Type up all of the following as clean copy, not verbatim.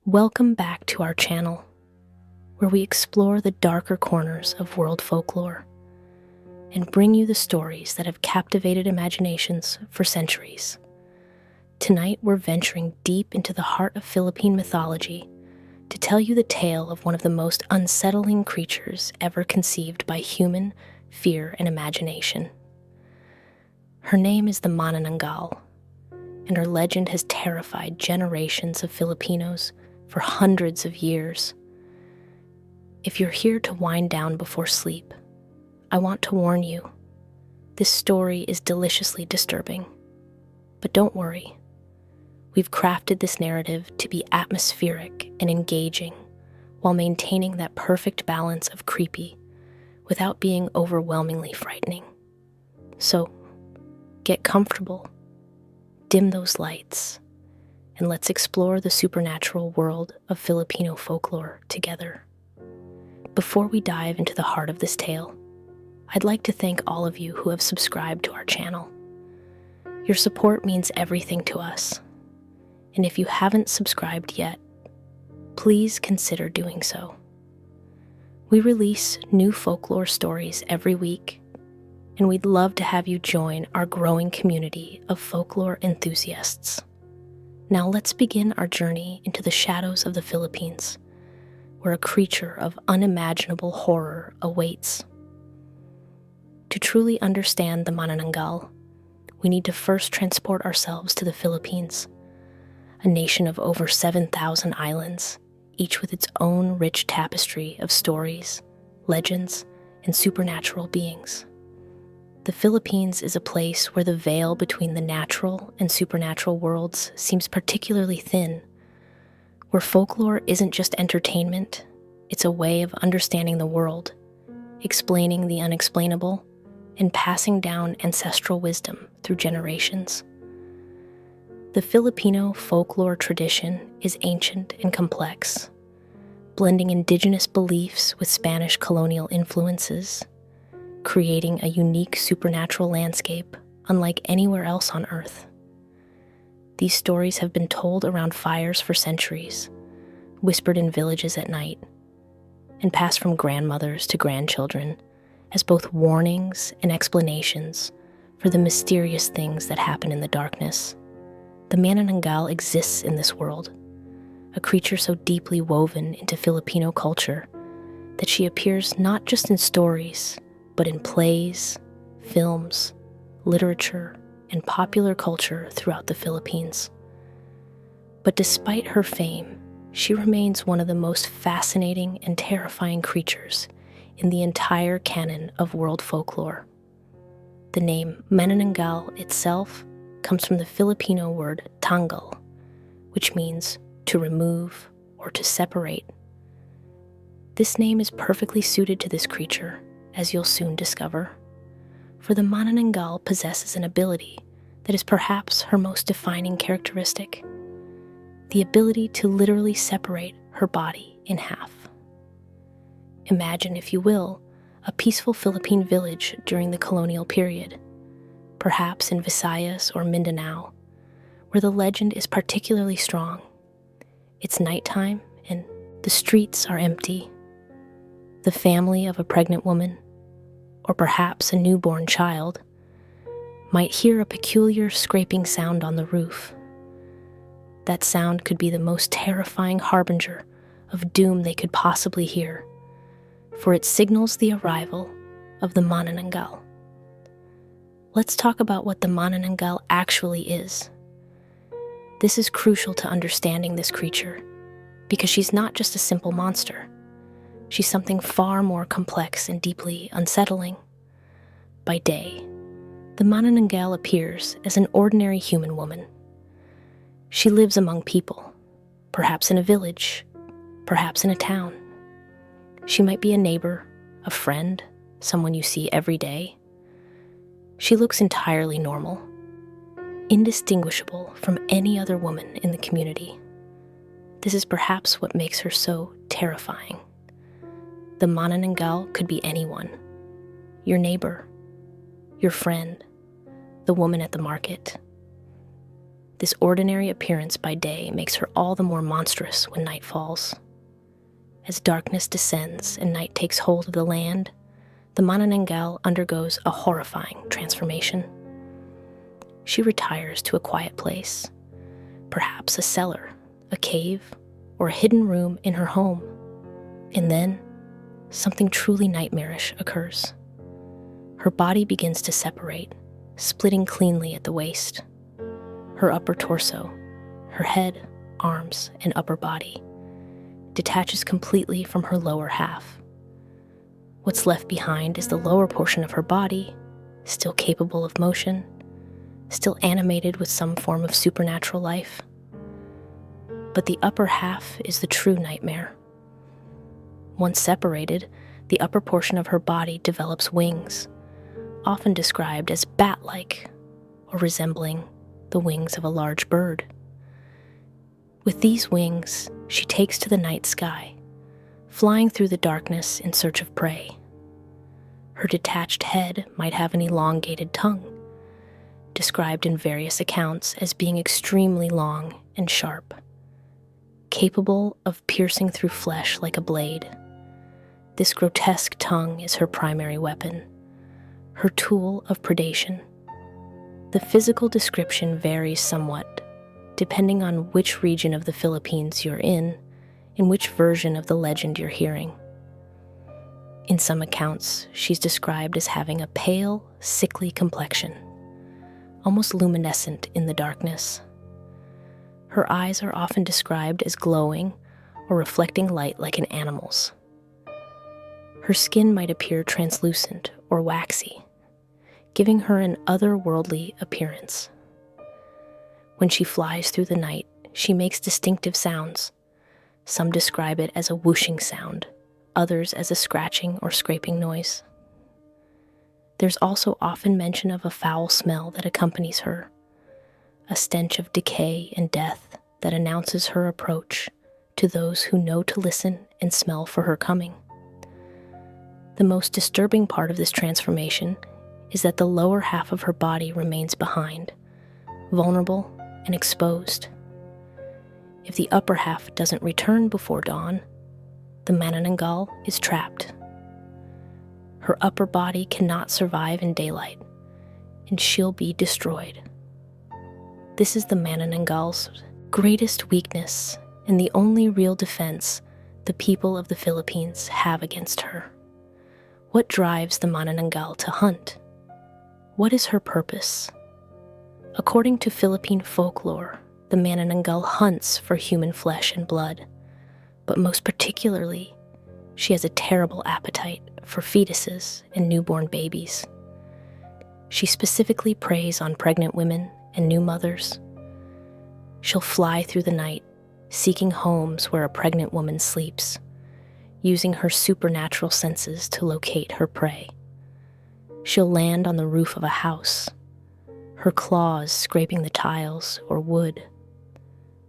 Welcome back to our channel, where we explore the darker corners of world folklore and bring you the stories that have captivated imaginations for centuries. Tonight, we're venturing deep into the heart of Philippine mythology to tell you the tale of one of the most unsettling creatures ever conceived by human fear and imagination. Her name is the Manananggal, and her legend has terrified generations of Filipinos for hundreds of years. If you're here to wind down before sleep, I want to warn you, this story is deliciously disturbing. But don't worry, we've crafted this narrative to be atmospheric and engaging while maintaining that perfect balance of creepy without being overwhelmingly frightening. So, get comfortable, dim those lights, and let's explore the supernatural world of Filipino folklore together. Before we dive into the heart of this tale, I'd like to thank all of you who have subscribed to our channel. Your support means everything to us, and if you haven't subscribed yet, please consider doing so. We release new folklore stories every week, and we'd love to have you join our growing community of folklore enthusiasts. Now let's begin our journey into the shadows of the Philippines, where a creature of unimaginable horror awaits. To truly understand the Manananggal, we need to first transport ourselves to the Philippines, a nation of over 7,000 islands, each with its own rich tapestry of stories, legends, and supernatural beings. The Philippines is a place where the veil between the natural and supernatural worlds seems particularly thin, where folklore isn't just entertainment, it's a way of understanding the world, explaining the unexplainable, and passing down ancestral wisdom through generations. The Filipino folklore tradition is ancient and complex, blending indigenous beliefs with Spanish colonial influences, creating a unique supernatural landscape unlike anywhere else on Earth. These stories have been told around fires for centuries, whispered in villages at night, and passed from grandmothers to grandchildren as both warnings and explanations for the mysterious things that happen in the darkness. The Manananggal exists in this world, a creature so deeply woven into Filipino culture that she appears not just in stories, but in plays, films, literature, and popular culture throughout the Philippines. But despite her fame, she remains one of the most fascinating and terrifying creatures in the entire canon of world folklore. The name Manananggal itself comes from the Filipino word tanggal, which means to remove or to separate. This name is perfectly suited to this creature, as you'll soon discover, for the Manananggal possesses an ability that is perhaps her most defining characteristic, the ability to literally separate her body in half. Imagine, if you will, a peaceful Philippine village during the colonial period, perhaps in Visayas or Mindanao, where the legend is particularly strong. It's nighttime and the streets are empty. The family of a pregnant woman, or perhaps a newborn child, might hear a peculiar scraping sound on the roof. That sound could be the most terrifying harbinger of doom they could possibly hear, for it signals the arrival of the Manananggal. Let's talk about what the Manananggal actually is. This is crucial to understanding this creature, because she's not just a simple monster. She's something far more complex and deeply unsettling. By day, the Manananggal appears as an ordinary human woman. She lives among people, perhaps in a village, perhaps in a town. She might be a neighbor, a friend, someone you see every day. She looks entirely normal, indistinguishable from any other woman in the community. This is perhaps what makes her so terrifying. The Manananggal could be anyone: your neighbor, your friend, the woman at the market. This ordinary appearance by day makes her all the more monstrous when night falls. As darkness descends and night takes hold of the land, the Manananggal undergoes a horrifying transformation. She retires to a quiet place, perhaps a cellar, a cave, or a hidden room in her home. And then, something truly nightmarish occurs. Her body begins to separate, splitting cleanly at the waist. Her upper torso, her head, arms, and upper body detaches completely from her lower half. What's left behind is the lower portion of her body, still capable of motion, still animated with some form of supernatural life. But the upper half is the true nightmare. Once separated, the upper portion of her body develops wings, often described as bat-like or resembling the wings of a large bird. With these wings, she takes to the night sky, flying through the darkness in search of prey. Her detached head might have an elongated tongue, described in various accounts as being extremely long and sharp, capable of piercing through flesh like a blade. This grotesque tongue is her primary weapon, her tool of predation. The physical description varies somewhat, depending on which region of the Philippines you're in and which version of the legend you're hearing. In some accounts, she's described as having a pale, sickly complexion, almost luminescent in the darkness. Her eyes are often described as glowing or reflecting light like an animal's. Her skin might appear translucent or waxy, giving her an otherworldly appearance. When she flies through the night, she makes distinctive sounds. Some describe it as a whooshing sound, others as a scratching or scraping noise. There's also often mention of a foul smell that accompanies her, a stench of decay and death that announces her approach to those who know to listen and smell for her coming. The most disturbing part of this transformation is that the lower half of her body remains behind, vulnerable and exposed. If the upper half doesn't return before dawn, the Manananggal is trapped. Her upper body cannot survive in daylight, and she'll be destroyed. This is the Manananggal's greatest weakness and the only real defense the people of the Philippines have against her. What drives the Manananggal to hunt? What is her purpose? According to Filipino folklore, the Manananggal hunts for human flesh and blood, but most particularly, she has a terrible appetite for fetuses and newborn babies. She specifically preys on pregnant women and new mothers. She'll fly through the night, seeking homes where a pregnant woman sleeps, using her supernatural senses to locate her prey. She'll land on the roof of a house, her claws scraping the tiles or wood,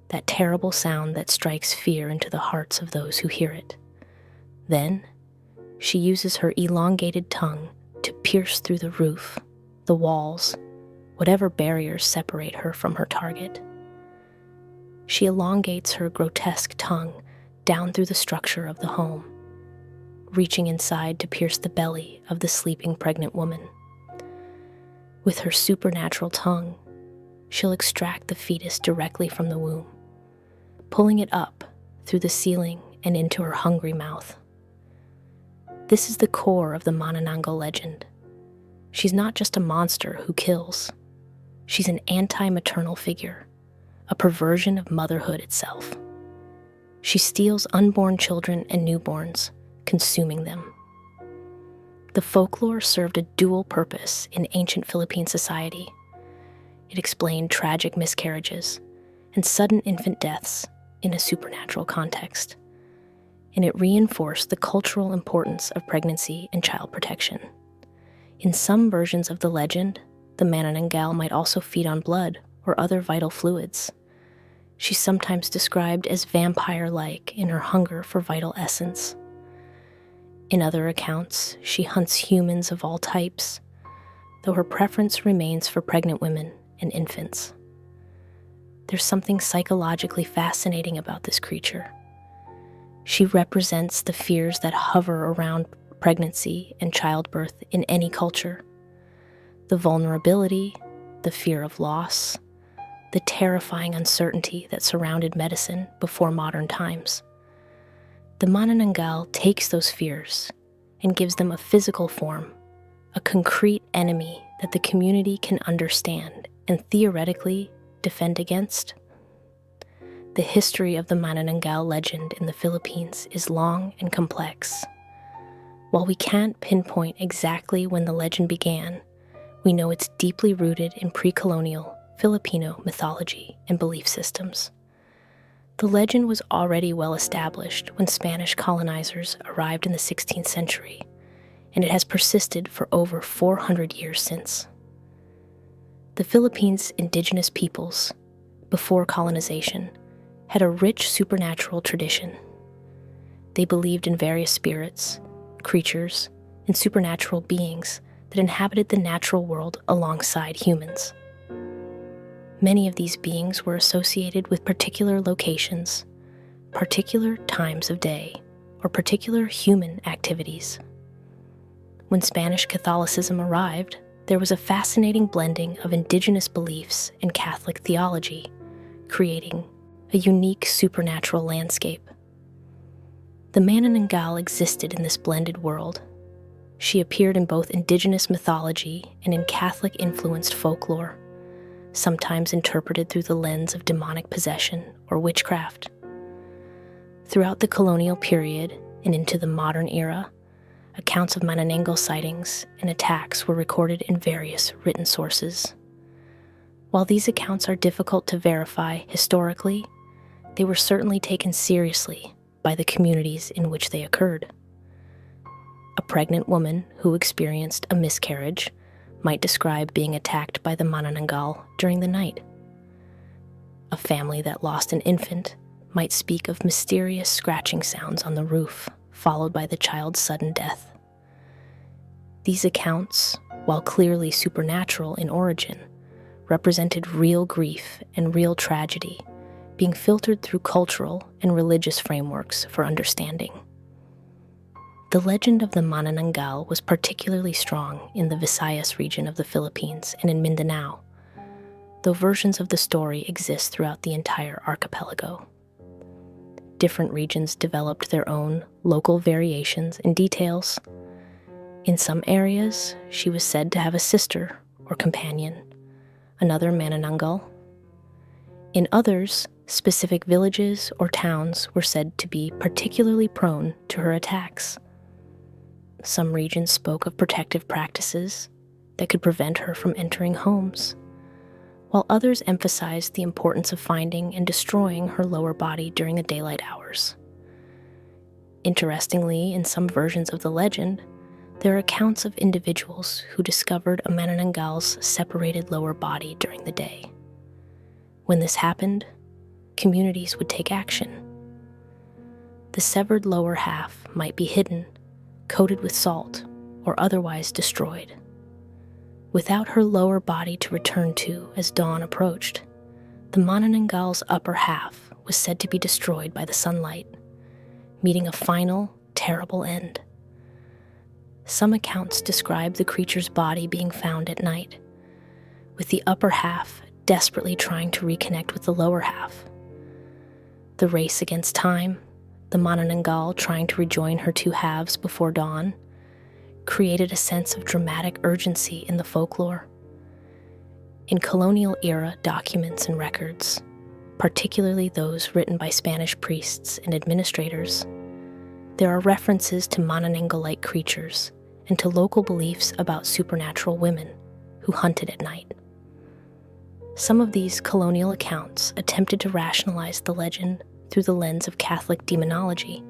that terrible sound that strikes fear into the hearts of those who hear it. Then, she uses her elongated tongue to pierce through the roof, the walls, whatever barriers separate her from her target. She elongates her grotesque tongue down through the structure of the home, reaching inside to pierce the belly of the sleeping pregnant woman. With her supernatural tongue, she'll extract the fetus directly from the womb, pulling it up through the ceiling and into her hungry mouth. This is the core of the Manananggal legend. She's not just a monster who kills. She's an anti-maternal figure, a perversion of motherhood itself. She steals unborn children and newborns, consuming them. The folklore served a dual purpose in ancient Philippine society. It explained tragic miscarriages and sudden infant deaths in a supernatural context, and it reinforced the cultural importance of pregnancy and child protection. In some versions of the legend, the Manananggal might also feed on blood or other vital fluids. She's sometimes described as vampire-like in her hunger for vital essence. In other accounts, she hunts humans of all types, though her preference remains for pregnant women and infants. there's something psychologically fascinating about this creature. She represents the fears that hover around pregnancy and childbirth in any culture. The vulnerability, the fear of loss, the terrifying uncertainty that surrounded medicine before modern times. The Manananggal takes those fears and gives them a physical form, a concrete enemy that the community can understand and theoretically defend against. The history of the Manananggal legend in the Philippines is long and complex. While we can't pinpoint exactly when the legend began, we know it's deeply rooted in pre-colonial Filipino mythology and belief systems. The legend was already well established when Spanish colonizers arrived in the 16th century, and it has persisted for over 400 years since. The Philippines' indigenous peoples, before colonization, had a rich supernatural tradition. They believed in various spirits, creatures, and supernatural beings that inhabited the natural world alongside humans. Many of these beings were associated with particular locations, particular times of day, or particular human activities. When Spanish Catholicism arrived, there was a fascinating blending of indigenous beliefs and Catholic theology, creating a unique supernatural landscape. The Manananggal existed in this blended world. She appeared in both indigenous mythology and in Catholic-influenced folklore, sometimes interpreted through the lens of demonic possession or witchcraft. Throughout the colonial period and into the modern era, accounts of Manananggal sightings and attacks were recorded in various written sources. While these accounts are difficult to verify historically, they were certainly taken seriously by the communities in which they occurred. A pregnant woman who experienced a miscarriage might describe being attacked by the Manananggal during the night. A family that lost an infant might speak of mysterious scratching sounds on the roof, followed by the child's sudden death. These accounts, while clearly supernatural in origin, represented real grief and real tragedy, being filtered through cultural and religious frameworks for understanding. The legend of the Manananggal was particularly strong in the Visayas region of the Philippines and in Mindanao, though versions of the story exist throughout the entire archipelago. Different regions developed their own local variations and details. In some areas, she was said to have a sister or companion, another Manananggal. In others, specific villages or towns were said to be particularly prone to her attacks. Some regions spoke of protective practices that could prevent her from entering homes, while others emphasized the importance of finding and destroying her lower body during the daylight hours. Interestingly, in some versions of the legend, there are accounts of individuals who discovered a Manananggal's separated lower body during the day. When this happened, communities would take action. The severed lower half might be hidden, coated with salt, or otherwise destroyed. Without her lower body to return to as dawn approached, the Manananggal's upper half was said to be destroyed by the sunlight, meeting a final, terrible end. Some accounts describe the creature's body being found at night, with the upper half desperately trying to reconnect with the lower half. The race against time, the Manananggal trying to rejoin her two halves before dawn, created a sense of dramatic urgency in the folklore. In colonial-era documents and records, particularly those written by Spanish priests and administrators, there are references to Manananggal-like creatures and to local beliefs about supernatural women who hunted at night. Some of these colonial accounts attempted to rationalize the legend through the lens of Catholic demonology,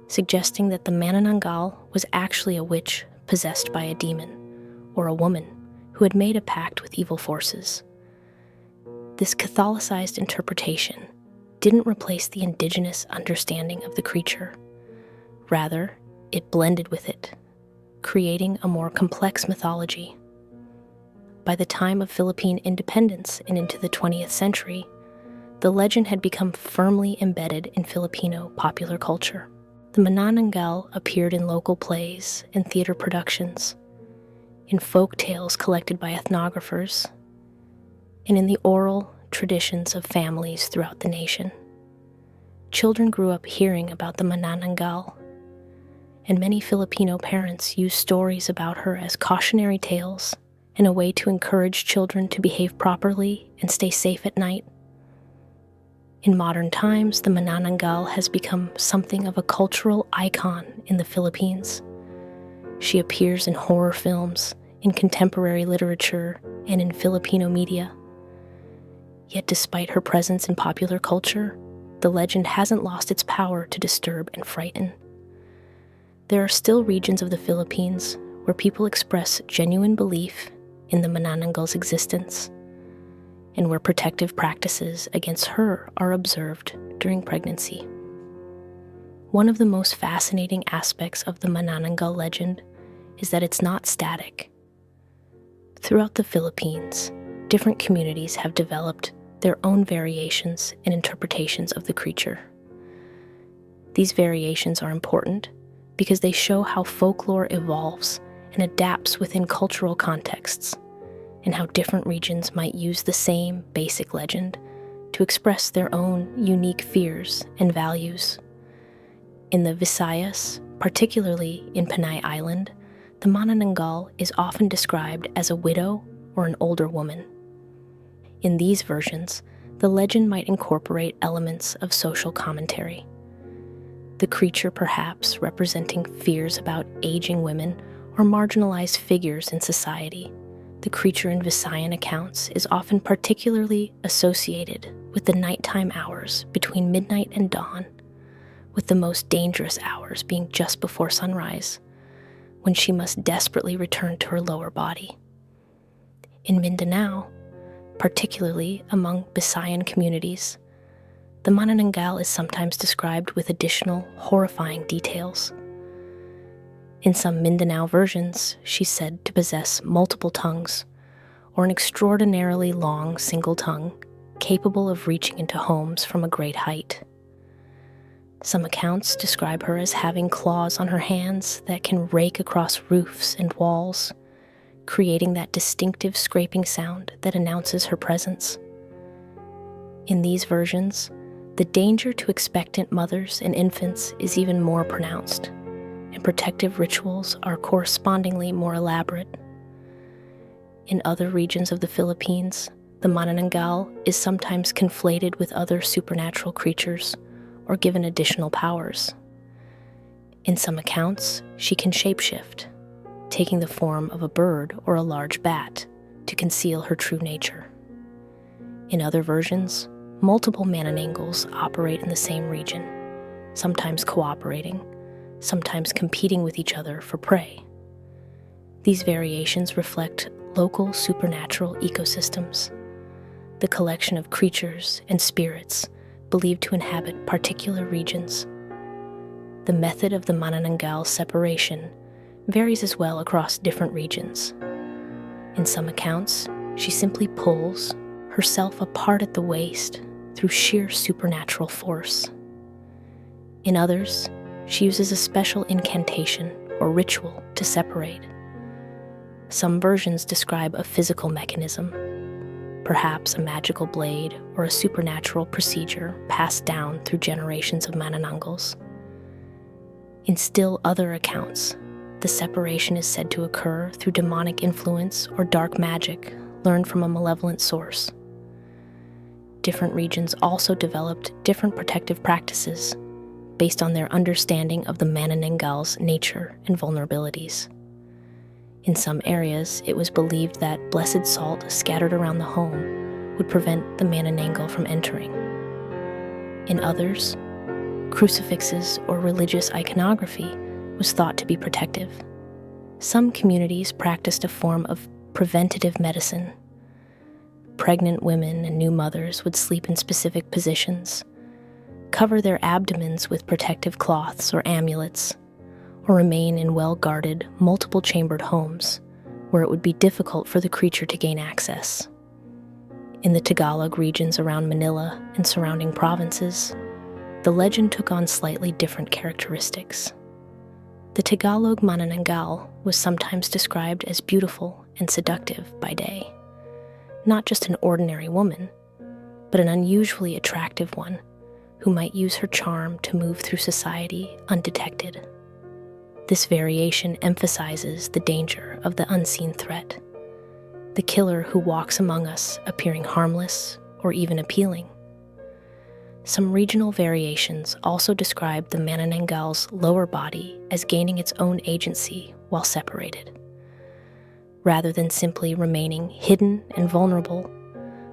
suggesting that the Manananggal was actually a witch possessed by a demon, or a woman who had made a pact with evil forces. This Catholicized interpretation didn't replace the indigenous understanding of the creature. Rather, it blended with it, creating a more complex mythology. By the time of Philippine independence and into the 20th century, the legend had become firmly embedded in Filipino popular culture. The Manananggal appeared in local plays and theater productions, in folk tales collected by ethnographers, and in the oral traditions of families throughout the nation. Children grew up hearing about the Manananggal, and many Filipino parents used stories about her as cautionary tales and a way to encourage children to behave properly and stay safe at night. In modern times, the Manananggal has become something of a cultural icon in the Philippines. She appears in horror films, in contemporary literature, and in Filipino media. Yet despite her presence in popular culture, the legend hasn't lost its power to disturb and frighten. There are still regions of the Philippines where people express genuine belief in the Manananggal's existence, and where protective practices against her are observed during pregnancy. One of the most fascinating aspects of the Manananggal legend is that it's not static. Throughout the Philippines, different communities have developed their own variations and interpretations of the creature. These variations are important because they show how folklore evolves and adapts within cultural contexts, and how different regions might use the same basic legend to express their own unique fears and values. In the Visayas, particularly in Panay Island, the Manananggal is often described as a widow or an older woman. In these versions, the legend might incorporate elements of social commentary. The creature perhaps representing fears about aging women or marginalized figures in society. The creature in Visayan accounts is often particularly associated with the nighttime hours between midnight and dawn, with the most dangerous hours being just before sunrise, when she must desperately return to her lower body. In Mindanao, particularly among Visayan communities, the Manananggal is sometimes described with additional horrifying details. In some Mindanao versions, she's said to possess multiple tongues, or an extraordinarily long single tongue, capable of reaching into homes from a great height. Some accounts describe her as having claws on her hands that can rake across roofs and walls, creating that distinctive scraping sound that announces her presence. In these versions, the danger to expectant mothers and infants is even more pronounced, and protective rituals are correspondingly more elaborate. In other regions of the Philippines, the Manananggal is sometimes conflated with other supernatural creatures or given additional powers. In some accounts, she can shapeshift, taking the form of a bird or a large bat to conceal her true nature. In other versions, multiple Manananggals operate in the same region, sometimes cooperating, sometimes competing with each other for prey. These variations reflect local supernatural ecosystems, the collection of creatures and spirits believed to inhabit particular regions. The method of the Manananggal separation varies as well across different regions. In some accounts, she simply pulls herself apart at the waist through sheer supernatural force. In others, she uses a special incantation or ritual to separate. Some versions describe a physical mechanism, perhaps a magical blade or a supernatural procedure passed down through generations of Manananggals. In still other accounts, the separation is said to occur through demonic influence or dark magic learned from a malevolent source. Different regions also developed different protective practices based on their understanding of the Manananggal's nature and vulnerabilities. In some areas, it was believed that blessed salt scattered around the home would prevent the Manananggal from entering. In others, crucifixes or religious iconography was thought to be protective. Some communities practiced a form of preventative medicine. Pregnant women and new mothers would sleep in specific positions, cover their abdomens with protective cloths or amulets, or remain in well-guarded, multiple-chambered homes where it would be difficult for the creature to gain access. In the Tagalog regions around Manila and surrounding provinces, the legend took on slightly different characteristics. The Tagalog Manananggal was sometimes described as beautiful and seductive by day, not just an ordinary woman, but an unusually attractive one who might use her charm to move through society undetected. This variation emphasizes the danger of the unseen threat, the killer who walks among us appearing harmless or even appealing. Some regional variations also describe the Manananggal's lower body as gaining its own agency while separated. Rather than simply remaining hidden and vulnerable,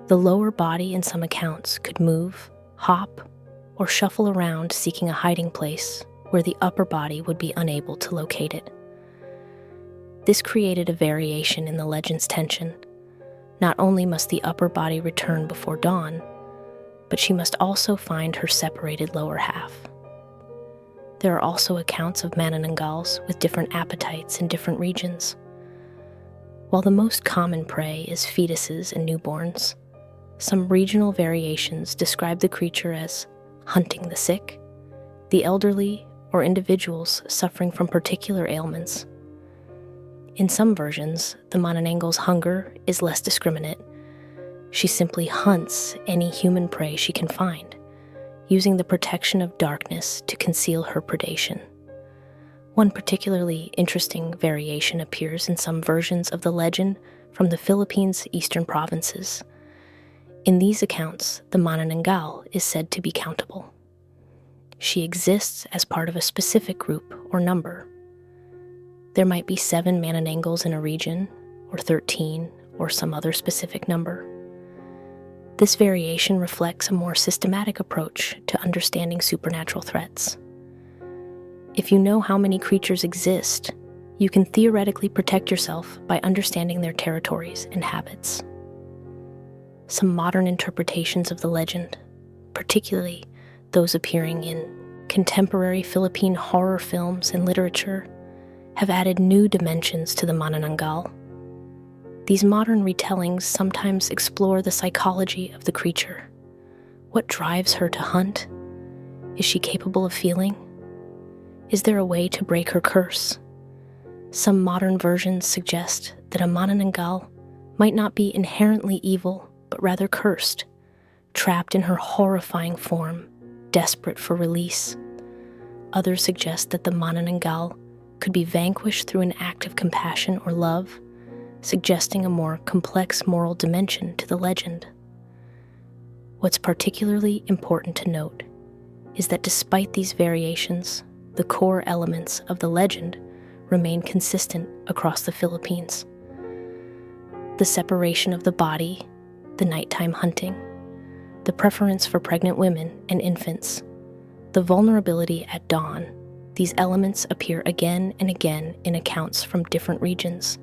the lower body in some accounts could move, hop, or shuffle around seeking a hiding place where the upper body would be unable to locate it. This created a variation in the legend's tension. Not only must the upper body return before dawn, but she must also find her separated lower half. There are also accounts of Manananggals with different appetites in different regions. While the most common prey is fetuses and newborns, some regional variations describe the creature as hunting the sick, the elderly, or individuals suffering from particular ailments. In some versions, the Manananggal's hunger is less discriminate. She simply hunts any human prey she can find, using the protection of darkness to conceal her predation. One particularly interesting variation appears in some versions of the legend from the Philippines' eastern provinces. In these accounts, the Manananggal is said to be countable. She exists as part of a specific group or number. There might be 7 Manananggals in a region, or 13, or some other specific number. This variation reflects a more systematic approach to understanding supernatural threats. If you know how many creatures exist, you can theoretically protect yourself by understanding their territories and habits. Some modern interpretations of the legend, particularly those appearing in contemporary Philippine horror films and literature, have added new dimensions to the Manananggal. These modern retellings sometimes explore the psychology of the creature. What drives her to hunt? Is she capable of feeling? Is there a way to break her curse? Some modern versions suggest that a Manananggal might not be inherently evil, but rather cursed, trapped in her horrifying form, desperate for release. Others suggest that the Manananggal could be vanquished through an act of compassion or love, suggesting a more complex moral dimension to the legend. What's particularly important to note is that despite these variations, the core elements of the legend remain consistent across the Philippines. The separation of the body, the nighttime hunting, the preference for pregnant women and infants, the vulnerability at dawn, these elements appear again and again in accounts from different regions,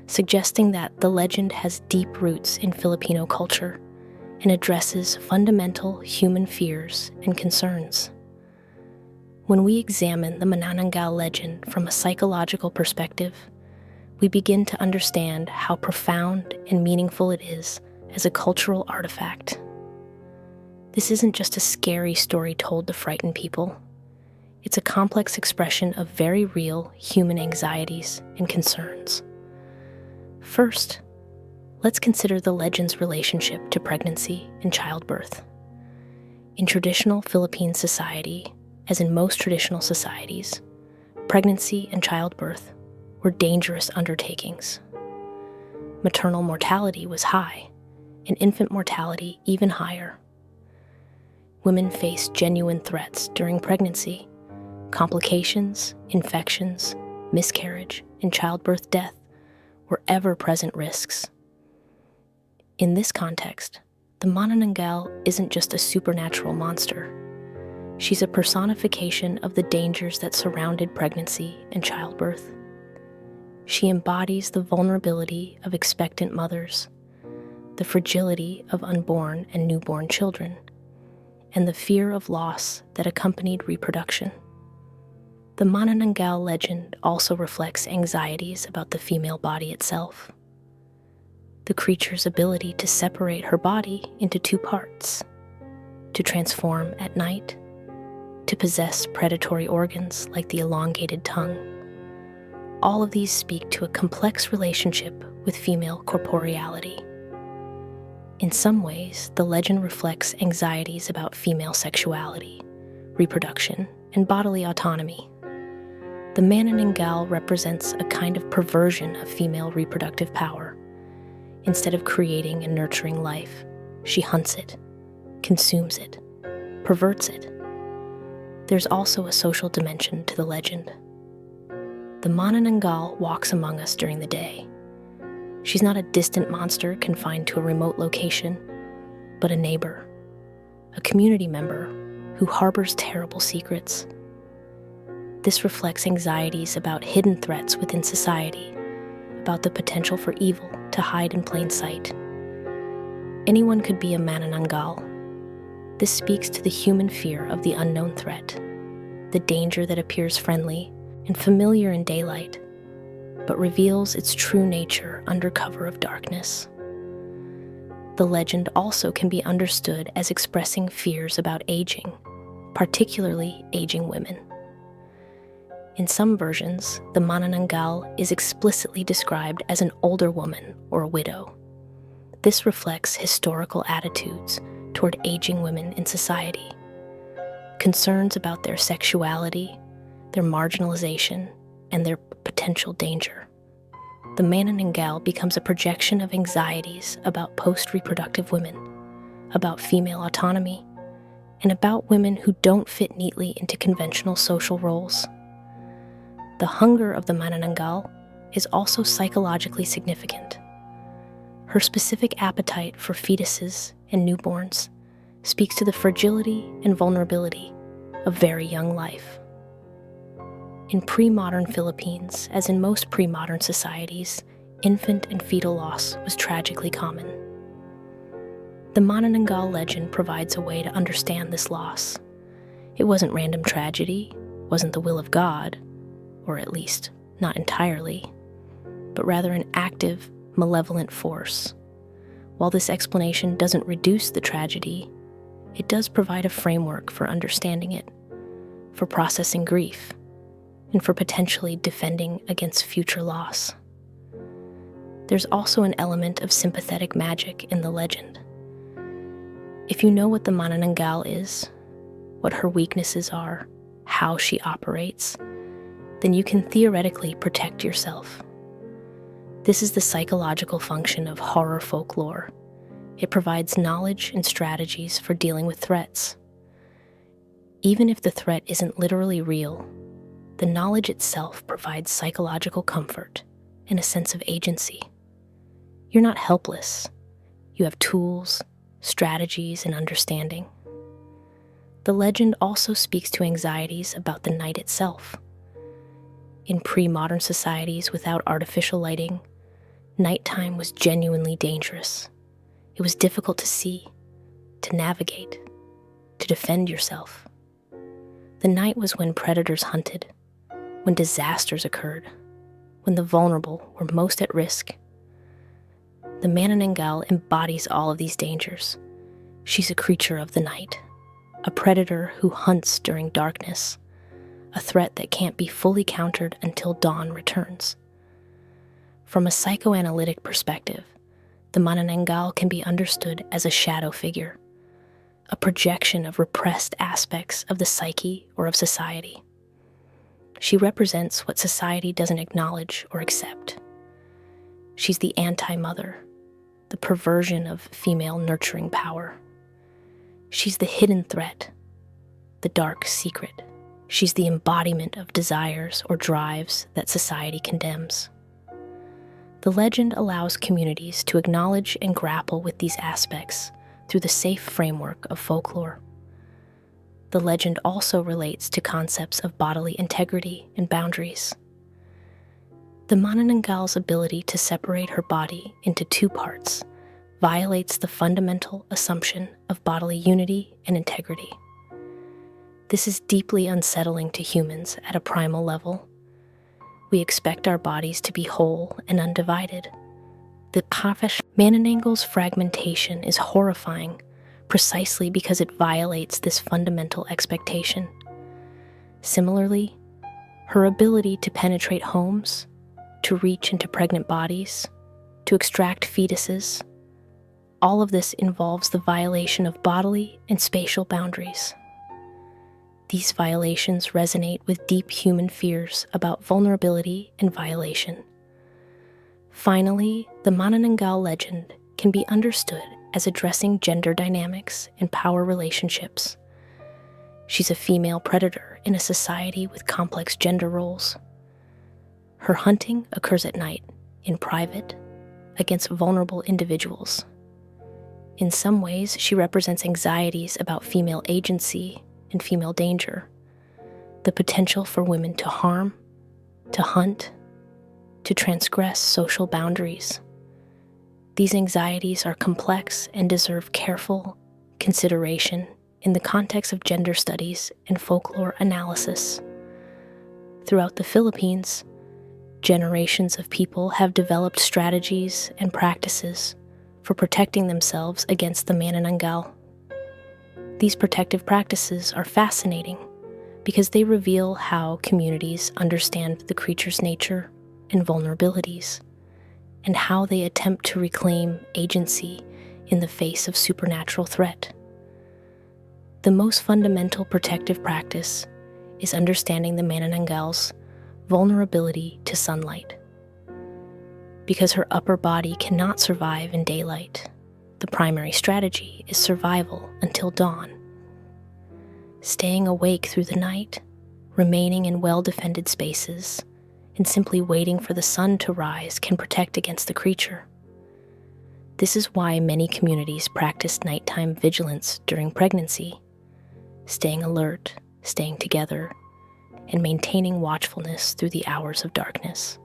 suggesting that the legend has deep roots in Filipino culture and addresses fundamental human fears and concerns. When we examine the Manananggal legend from a psychological perspective, we begin to understand how profound and meaningful it is as a cultural artifact. This isn't just a scary story told to frighten people. It's a complex expression of very real human anxieties and concerns. First, let's consider the legend's relationship to pregnancy and childbirth. In traditional Philippine society, as in most traditional societies, pregnancy and childbirth were dangerous undertakings. Maternal mortality was high, and infant mortality even higher. Women faced genuine threats during pregnancy. Complications, infections, miscarriage, and childbirth death were ever-present risks. In this context, the Manananggal isn't just a supernatural monster. She's a personification of the dangers that surrounded pregnancy and childbirth. She embodies the vulnerability of expectant mothers, the fragility of unborn and newborn children, and the fear of loss that accompanied reproduction. The Manananggal legend also reflects anxieties about the female body itself. the creature's ability to separate her body into two parts, to transform at night, to possess predatory organs like the elongated tongue. All of these speak to a complex relationship with female corporeality. In some ways, the legend reflects anxieties about female sexuality, reproduction, and bodily autonomy. The Manananggal represents a kind of perversion of female reproductive power. Instead of creating and nurturing life, she hunts it, consumes it, perverts it. There's also a social dimension to the legend. The Manananggal walks among us during the day. She's not a distant monster confined to a remote location, but a neighbor, a community member who harbors terrible secrets. This reflects anxieties about hidden threats within society, about the potential for evil to hide in plain sight. Anyone could be a Manananggal. This speaks to the human fear of the unknown threat, the danger that appears friendly and familiar in daylight, but reveals its true nature under cover of darkness. The legend also can be understood as expressing fears about aging, particularly aging women. In some versions, the Manananggal is explicitly described as an older woman or a widow. This reflects historical attitudes toward aging women in society, concerns about their sexuality, their marginalization, and their potential danger. The Manananggal becomes a projection of anxieties about post-reproductive women, about female autonomy, and about women who don't fit neatly into conventional social roles. The hunger of the Manananggal is also psychologically significant. Her specific appetite for fetuses and newborns speaks to the fragility and vulnerability of very young life. In pre-modern Philippines, as in most pre-modern societies, infant and fetal loss was tragically common. The Manananggal legend provides a way to understand this loss. It wasn't random tragedy, wasn't the will of God, or at least not entirely, but rather an active, malevolent force. While this explanation doesn't reduce the tragedy, it does provide a framework for understanding it, for processing grief, and for potentially defending against future loss. There's also an element of sympathetic magic in the legend. If you know what the Manananggal is, what her weaknesses are, how she operates, then you can theoretically protect yourself. This is the psychological function of horror folklore. It provides knowledge and strategies for dealing with threats. Even if the threat isn't literally real, the knowledge itself provides psychological comfort and a sense of agency. You're not helpless. You have tools, strategies, and understanding. The legend also speaks to anxieties about the night itself. In pre-modern societies without artificial lighting, nighttime was genuinely dangerous. It was difficult to see, to navigate, to defend yourself. The night was when predators hunted, when disasters occurred, when the vulnerable were most at risk. The Manananggal embodies all of these dangers. She's a creature of the night, a predator who hunts during darkness, a threat that can't be fully countered until dawn returns. From a psychoanalytic perspective, the Manananggal can be understood as a shadow figure, a projection of repressed aspects of the psyche or of society. She represents what society doesn't acknowledge or accept. She's the anti-mother, the perversion of female nurturing power. She's the hidden threat, the dark secret. She's the embodiment of desires or drives that society condemns. The legend allows communities to acknowledge and grapple with these aspects through the safe framework of folklore. The legend also relates to concepts of bodily integrity and boundaries. The Manananggal's ability to separate her body into two parts violates the fundamental assumption of bodily unity and integrity. This is deeply unsettling to humans at a primal level. We expect our bodies to be whole and undivided, The Manananggal's fragmentation is horrifying precisely because it violates this fundamental expectation. Similarly, her ability to penetrate homes, to reach into pregnant bodies, to extract fetuses, all of this involves the violation of bodily and spatial boundaries. These violations resonate with deep human fears about vulnerability and violation. Finally, the Manananggal legend can be understood as addressing gender dynamics and power relationships. She's a female predator in a society with complex gender roles. Her hunting occurs at night, in private, against vulnerable individuals. In some ways, she represents anxieties about female agency and female danger, the potential for women to harm, to hunt, to transgress social boundaries. These anxieties are complex and deserve careful consideration in the context of gender studies and folklore analysis. Throughout the Philippines, generations of people have developed strategies and practices for protecting themselves against the Manananggal. These protective practices are fascinating because they reveal how communities understand the creature's nature and vulnerabilities, and how they attempt to reclaim agency in the face of supernatural threat. The most fundamental protective practice is understanding the Manananggal's vulnerability to sunlight. Because her upper body cannot survive in daylight, the primary strategy is survival until dawn. Staying awake through the night, remaining in well-defended spaces, and simply waiting for the sun to rise can protect against the creature. This is why many communities practice nighttime vigilance during pregnancy, staying alert, staying together, and maintaining watchfulness through the hours of darkness.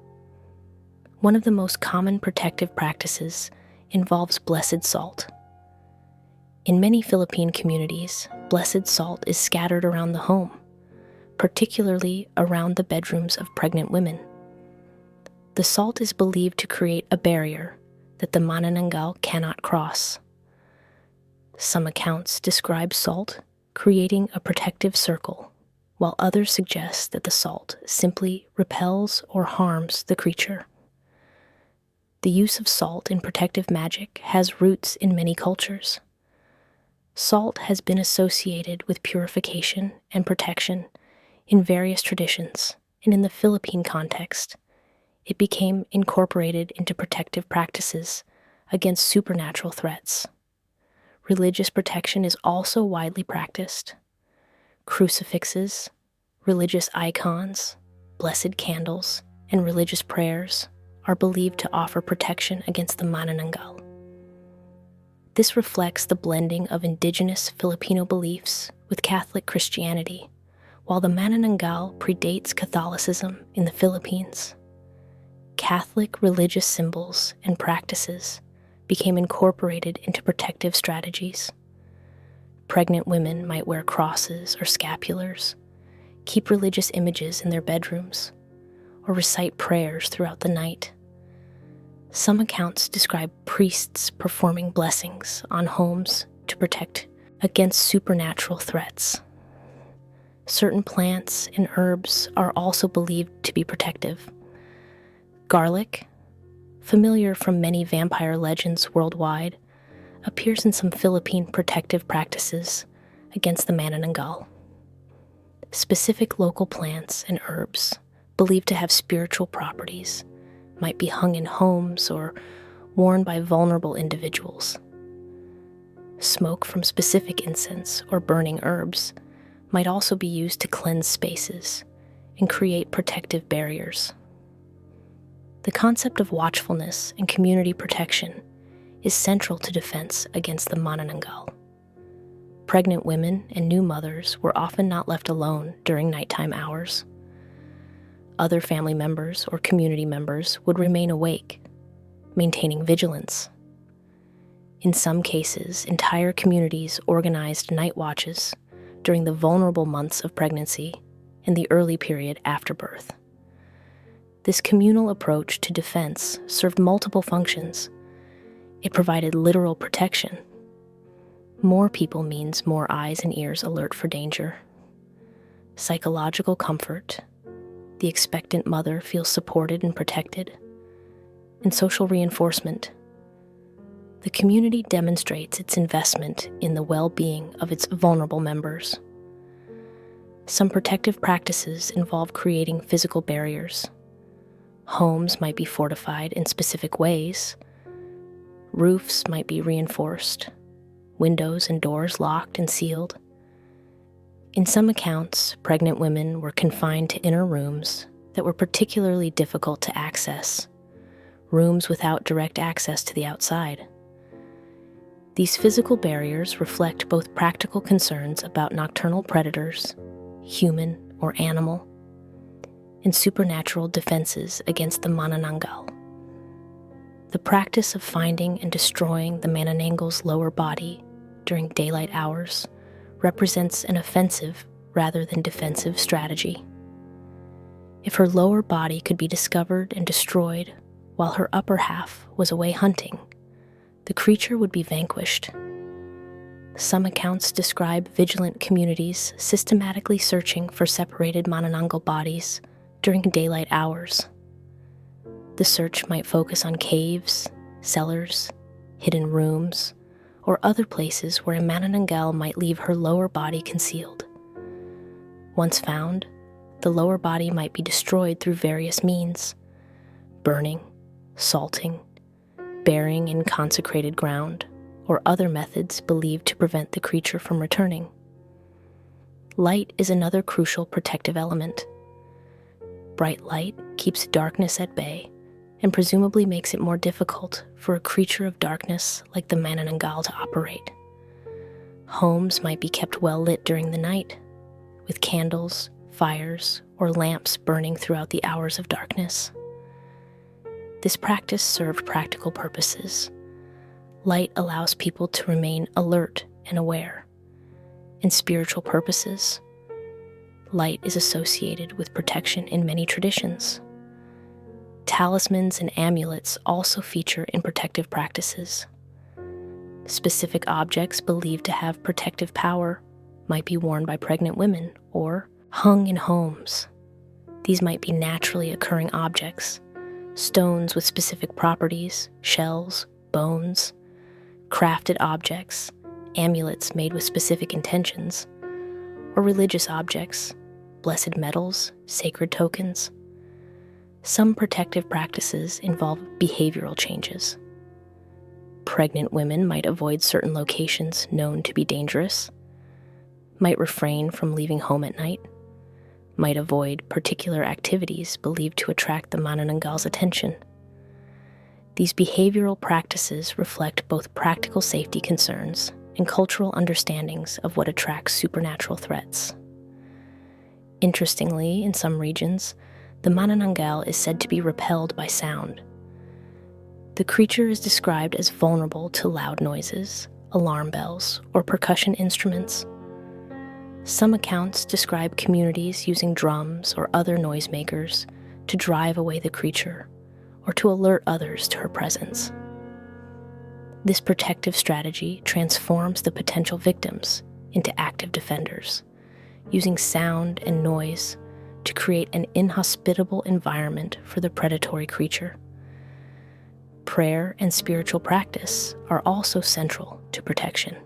One of the most common protective practices involves blessed salt. In many Philippine communities, blessed salt is scattered around the home, particularly around the bedrooms of pregnant women. The salt is believed to create a barrier that the Manananggal cannot cross. Some accounts describe salt creating a protective circle, while others suggest that the salt simply repels or harms the creature. The use of salt in protective magic has roots in many cultures. Salt has been associated with purification and protection in various traditions, and in the Philippine context, it became incorporated into protective practices against supernatural threats. Religious protection is also widely practiced. Crucifixes, religious icons, blessed candles, and religious prayers are believed to offer protection against the Manananggal. This reflects the blending of indigenous Filipino beliefs with Catholic Christianity, while the Manananggal predates Catholicism in the Philippines. Catholic religious symbols and practices became incorporated into protective strategies. Pregnant women might wear crosses or scapulars, keep religious images in their bedrooms, or recite prayers throughout the night. Some accounts describe priests performing blessings on homes to protect against supernatural threats. Certain plants and herbs are also believed to be protective. Garlic, familiar from many vampire legends worldwide, appears in some Philippine protective practices against the Manananggal. Specific local plants and herbs, believed to have spiritual properties, might be hung in homes or worn by vulnerable individuals. Smoke from specific incense or burning herbs might also be used to cleanse spaces and create protective barriers. The concept of watchfulness and community protection is central to defense against the Manananggal. Pregnant women and new mothers were often not left alone during nighttime hours. Other family members or community members would remain awake, maintaining vigilance. In some cases, entire communities organized night watches during the vulnerable months of pregnancy and the early period after birth. This communal approach to defense served multiple functions, It provided literal protection. More people means more eyes and ears alert for danger. Psychological comfort. The expectant mother feels supported and protected. And social reinforcement. The community demonstrates its investment in the well-being of its vulnerable members. Some protective practices involve creating physical barriers. Homes might be fortified in specific ways. Roofs might be reinforced. Windows and doors locked and sealed. In some accounts, pregnant women were confined to inner rooms that were particularly difficult to access, rooms without direct access to the outside. These physical barriers reflect both practical concerns about nocturnal predators, human or animal, and supernatural defenses against the Manananggal. The practice of finding and destroying the Manananggal's lower body during daylight hours represents an offensive rather than defensive strategy. If her lower body could be discovered and destroyed while her upper half was away hunting, the creature would be vanquished. Some accounts describe vigilant communities systematically searching for separated Manananggal bodies during daylight hours. The search might focus on caves, cellars, hidden rooms, or other places where a Manananggal might leave her lower body concealed. Once found, the lower body might be destroyed through various means: burning, salting, burying in consecrated ground, or other methods believed to prevent the creature from returning. Light is another crucial protective element. Bright light keeps darkness at bay and presumably makes it more difficult for a creature of darkness like the Manananggal to operate. Homes might be kept well lit during the night, with candles, fires, or lamps burning throughout the hours of darkness. This practice served practical purposes. Light allows people to remain alert and aware. In spiritual purposes, light is associated with protection in many traditions. Talismans and amulets also feature in protective practices. Specific objects believed to have protective power might be worn by pregnant women or hung in homes. These might be naturally occurring objects, stones with specific properties, shells, bones, crafted objects, amulets made with specific intentions, or religious objects, blessed metals, sacred tokens. Some protective practices involve behavioral changes. Pregnant women might avoid certain locations known to be dangerous, might refrain from leaving home at night, might avoid particular activities believed to attract the Manananggal's attention. These behavioral practices reflect both practical safety concerns and cultural understandings of what attracts supernatural threats. Interestingly, in some regions, the Manananggal is said to be repelled by sound. The creature is described as vulnerable to loud noises, alarm bells, or percussion instruments. Some accounts describe communities using drums or other noisemakers to drive away the creature or to alert others to her presence. This protective strategy transforms the potential victims into active defenders, using sound and noise to create an inhospitable environment for the predatory creature. Prayer and spiritual practice are also central to protection.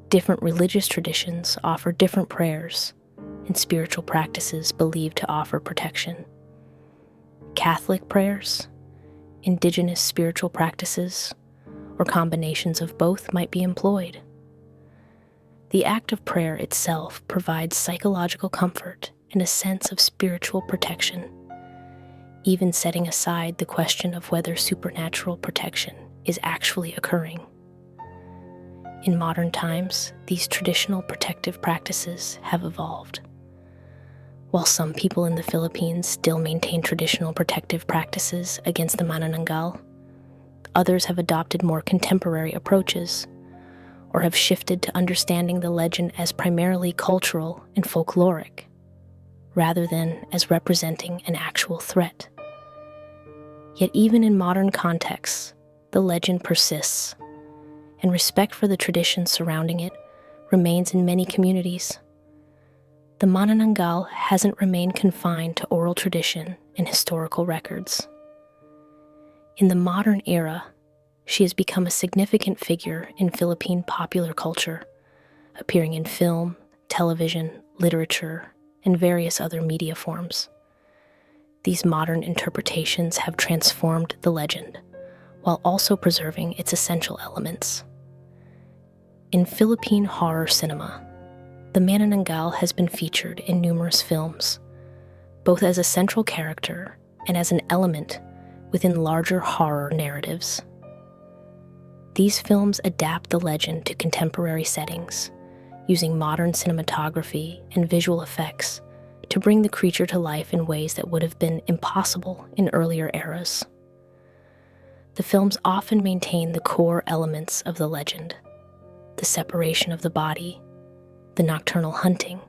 Different religious traditions offer different prayers and spiritual practices believed to offer protection. Catholic prayers, indigenous spiritual practices, or combinations of both might be employed. The act of prayer itself provides psychological comfort and a sense of spiritual protection, even setting aside the question of whether supernatural protection is actually occurring. In modern times, these traditional protective practices have evolved. While some people in the Philippines still maintain traditional protective practices against the Manananggal, others have adopted more contemporary approaches or have shifted to understanding the legend as primarily cultural and folkloric, rather than as representing an actual threat. Yet even in modern contexts, the legend persists, and respect for the tradition surrounding it remains in many communities. The Manananggal hasn't remained confined to oral tradition and historical records. In the modern era, she has become a significant figure in Philippine popular culture, appearing in film, television, literature, and various other media forms. These modern interpretations have transformed the legend, while also preserving its essential elements. In Philippine horror cinema, the Manananggal has been featured in numerous films, both as a central character and as an element within larger horror narratives. These films adapt the legend to contemporary settings, using modern cinematography and visual effects to bring the creature to life in ways that would have been impossible in earlier eras. The films often maintain the core elements of the legend: the separation of the body, the nocturnal hunting,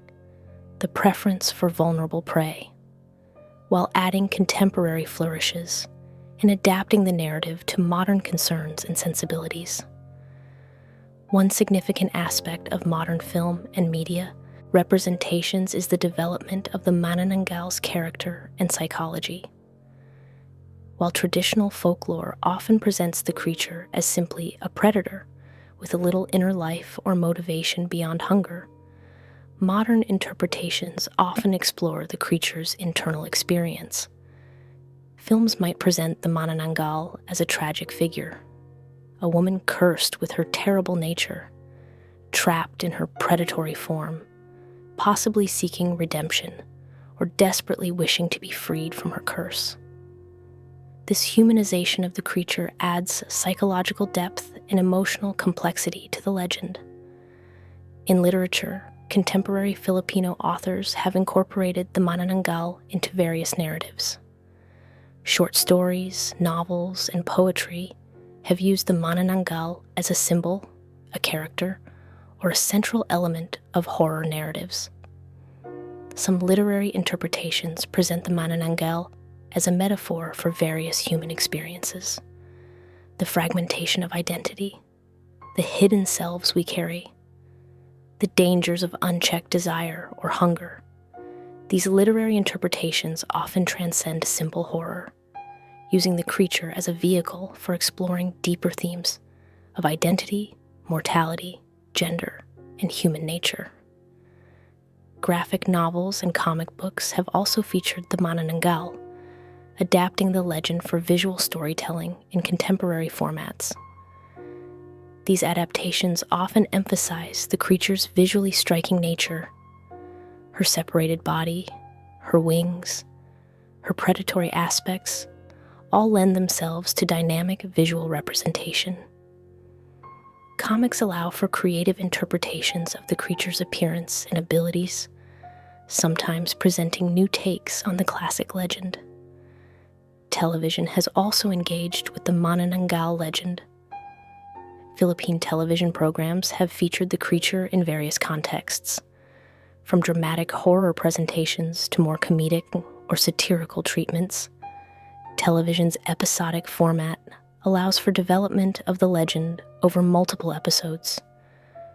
the preference for vulnerable prey, while adding contemporary flourishes and adapting the narrative to modern concerns and sensibilities. One significant aspect of modern film and media representations is the development of the Manananggal's character and psychology. While traditional folklore often presents the creature as simply a predator with a little inner life or motivation beyond hunger, modern interpretations often explore the creature's internal experience. Films might present the Manananggal as a tragic figure, a woman cursed with her terrible nature, trapped in her predatory form, possibly seeking redemption or desperately wishing to be freed from her curse. This humanization of the creature adds psychological depth and emotional complexity to the legend. In literature, contemporary Filipino authors have incorporated the Manananggal into various narratives. Short stories, novels, and poetry have used the Manananggal as a symbol, a character, or a central element of horror narratives. Some literary interpretations present the Manananggal as a metaphor for various human experiences: the fragmentation of identity, the hidden selves we carry, the dangers of unchecked desire or hunger. These literary interpretations often transcend simple horror, using the creature as a vehicle for exploring deeper themes of identity, mortality, gender, and human nature. Graphic novels and comic books have also featured the Manananggal, adapting the legend for visual storytelling in contemporary formats. These adaptations often emphasize the creature's visually striking nature: her separated body, her wings, her predatory aspects, all lend themselves to dynamic visual representation. Comics allow for creative interpretations of the creature's appearance and abilities, sometimes presenting new takes on the classic legend. Television has also engaged with the Manananggal legend. Philippine television programs have featured the creature in various contexts, from dramatic horror presentations to more comedic or satirical treatments. Television's episodic format allows for development of the legend over multiple episodes,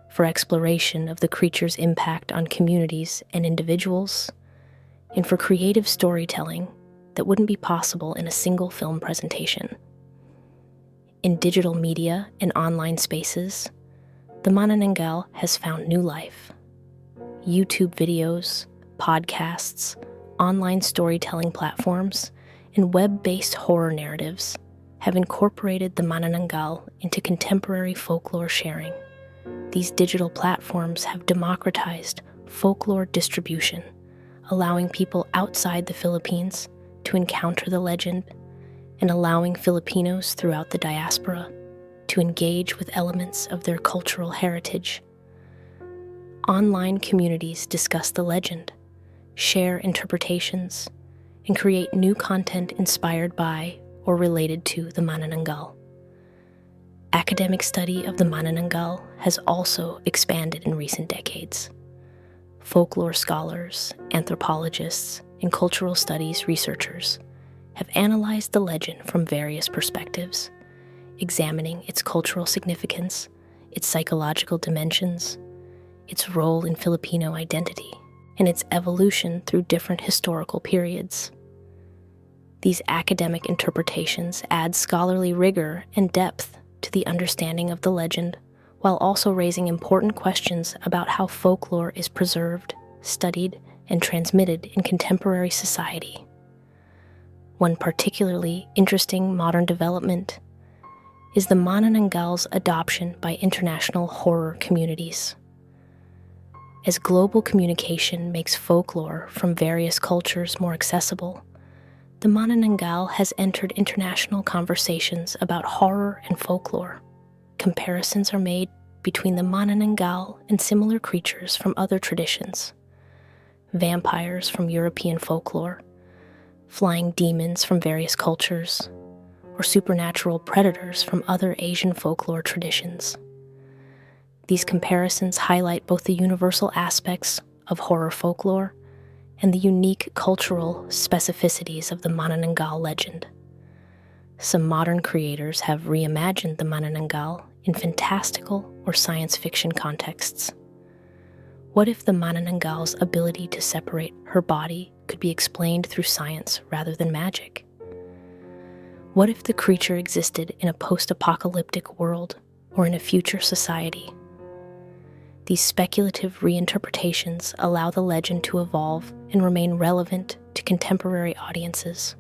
for exploration of the creature's impact on communities and individuals, and for creative storytelling that wouldn't be possible in a single film presentation. In digital media and online spaces, the Manananggal has found new life. YouTube videos, podcasts, online storytelling platforms, and web-based horror narratives have incorporated the Manananggal into contemporary folklore sharing. These digital platforms have democratized folklore distribution, allowing people outside the Philippines to encounter the legend and allowing Filipinos throughout the diaspora to engage with elements of their cultural heritage. Online communities discuss the legend, share interpretations, and create new content inspired by or related to the Manananggal. Academic study of the Manananggal has also expanded in recent decades. Folklore scholars, anthropologists, and cultural studies researchers have analyzed the legend from various perspectives, examining its cultural significance, its psychological dimensions, its role in Filipino identity, and its evolution through different historical periods. These academic interpretations add scholarly rigor and depth to the understanding of the legend, while also raising important questions about how folklore is preserved, studied, and transmitted in contemporary society. One particularly interesting modern development is the Manananggal's adoption by international horror communities. As global communication makes folklore from various cultures more accessible, the Manananggal has entered international conversations about horror and folklore. Comparisons are made between the Manananggal and similar creatures from other traditions: vampires from European folklore, flying demons from various cultures, or supernatural predators from other Asian folklore traditions. These comparisons highlight both the universal aspects of horror folklore and the unique cultural specificities of the Manananggal legend. Some modern creators have reimagined the Manananggal in fantastical or science fiction contexts. What if the Manananggal's ability to separate her body could be explained through science rather than magic? What if the creature existed in a post-apocalyptic world or in a future society? These speculative reinterpretations allow the legend to evolve and remain relevant to contemporary audiences.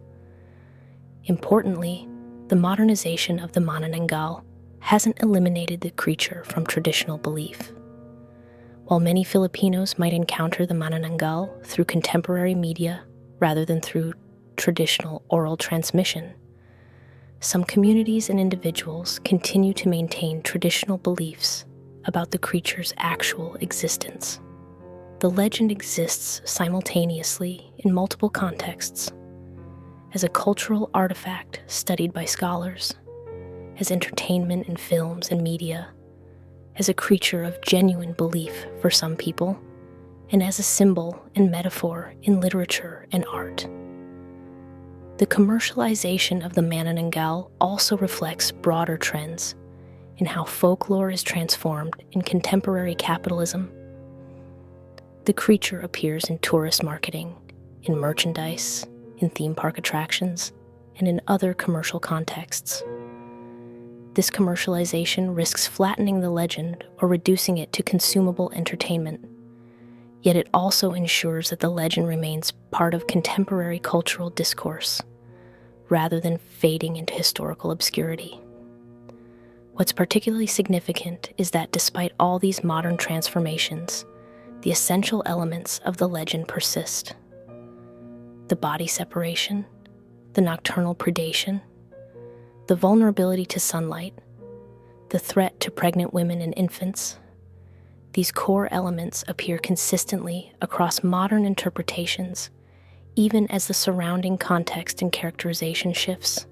Importantly, the modernization of the Manananggal hasn't eliminated the creature from traditional belief. While many Filipinos might encounter the Manananggal through contemporary media rather than through traditional oral transmission, some communities and individuals continue to maintain traditional beliefs about the creature's actual existence. The legend exists simultaneously in multiple contexts: as a cultural artifact studied by scholars, as entertainment in films and media, as a creature of genuine belief for some people, and as a symbol and metaphor in literature and art. The commercialization of the Manananggal also reflects broader trends in how folklore is transformed in contemporary capitalism. The creature appears in tourist marketing, in merchandise, in theme park attractions, and in other commercial contexts. This commercialization risks flattening the legend or reducing it to consumable entertainment, yet it also ensures that the legend remains part of contemporary cultural discourse, rather than fading into historical obscurity. What's particularly significant is that despite all these modern transformations, the essential elements of the legend persist. The body separation, the nocturnal predation, the vulnerability to sunlight, the threat to pregnant women and infants. These core elements appear consistently across modern interpretations, even as the surrounding context and characterization shifts.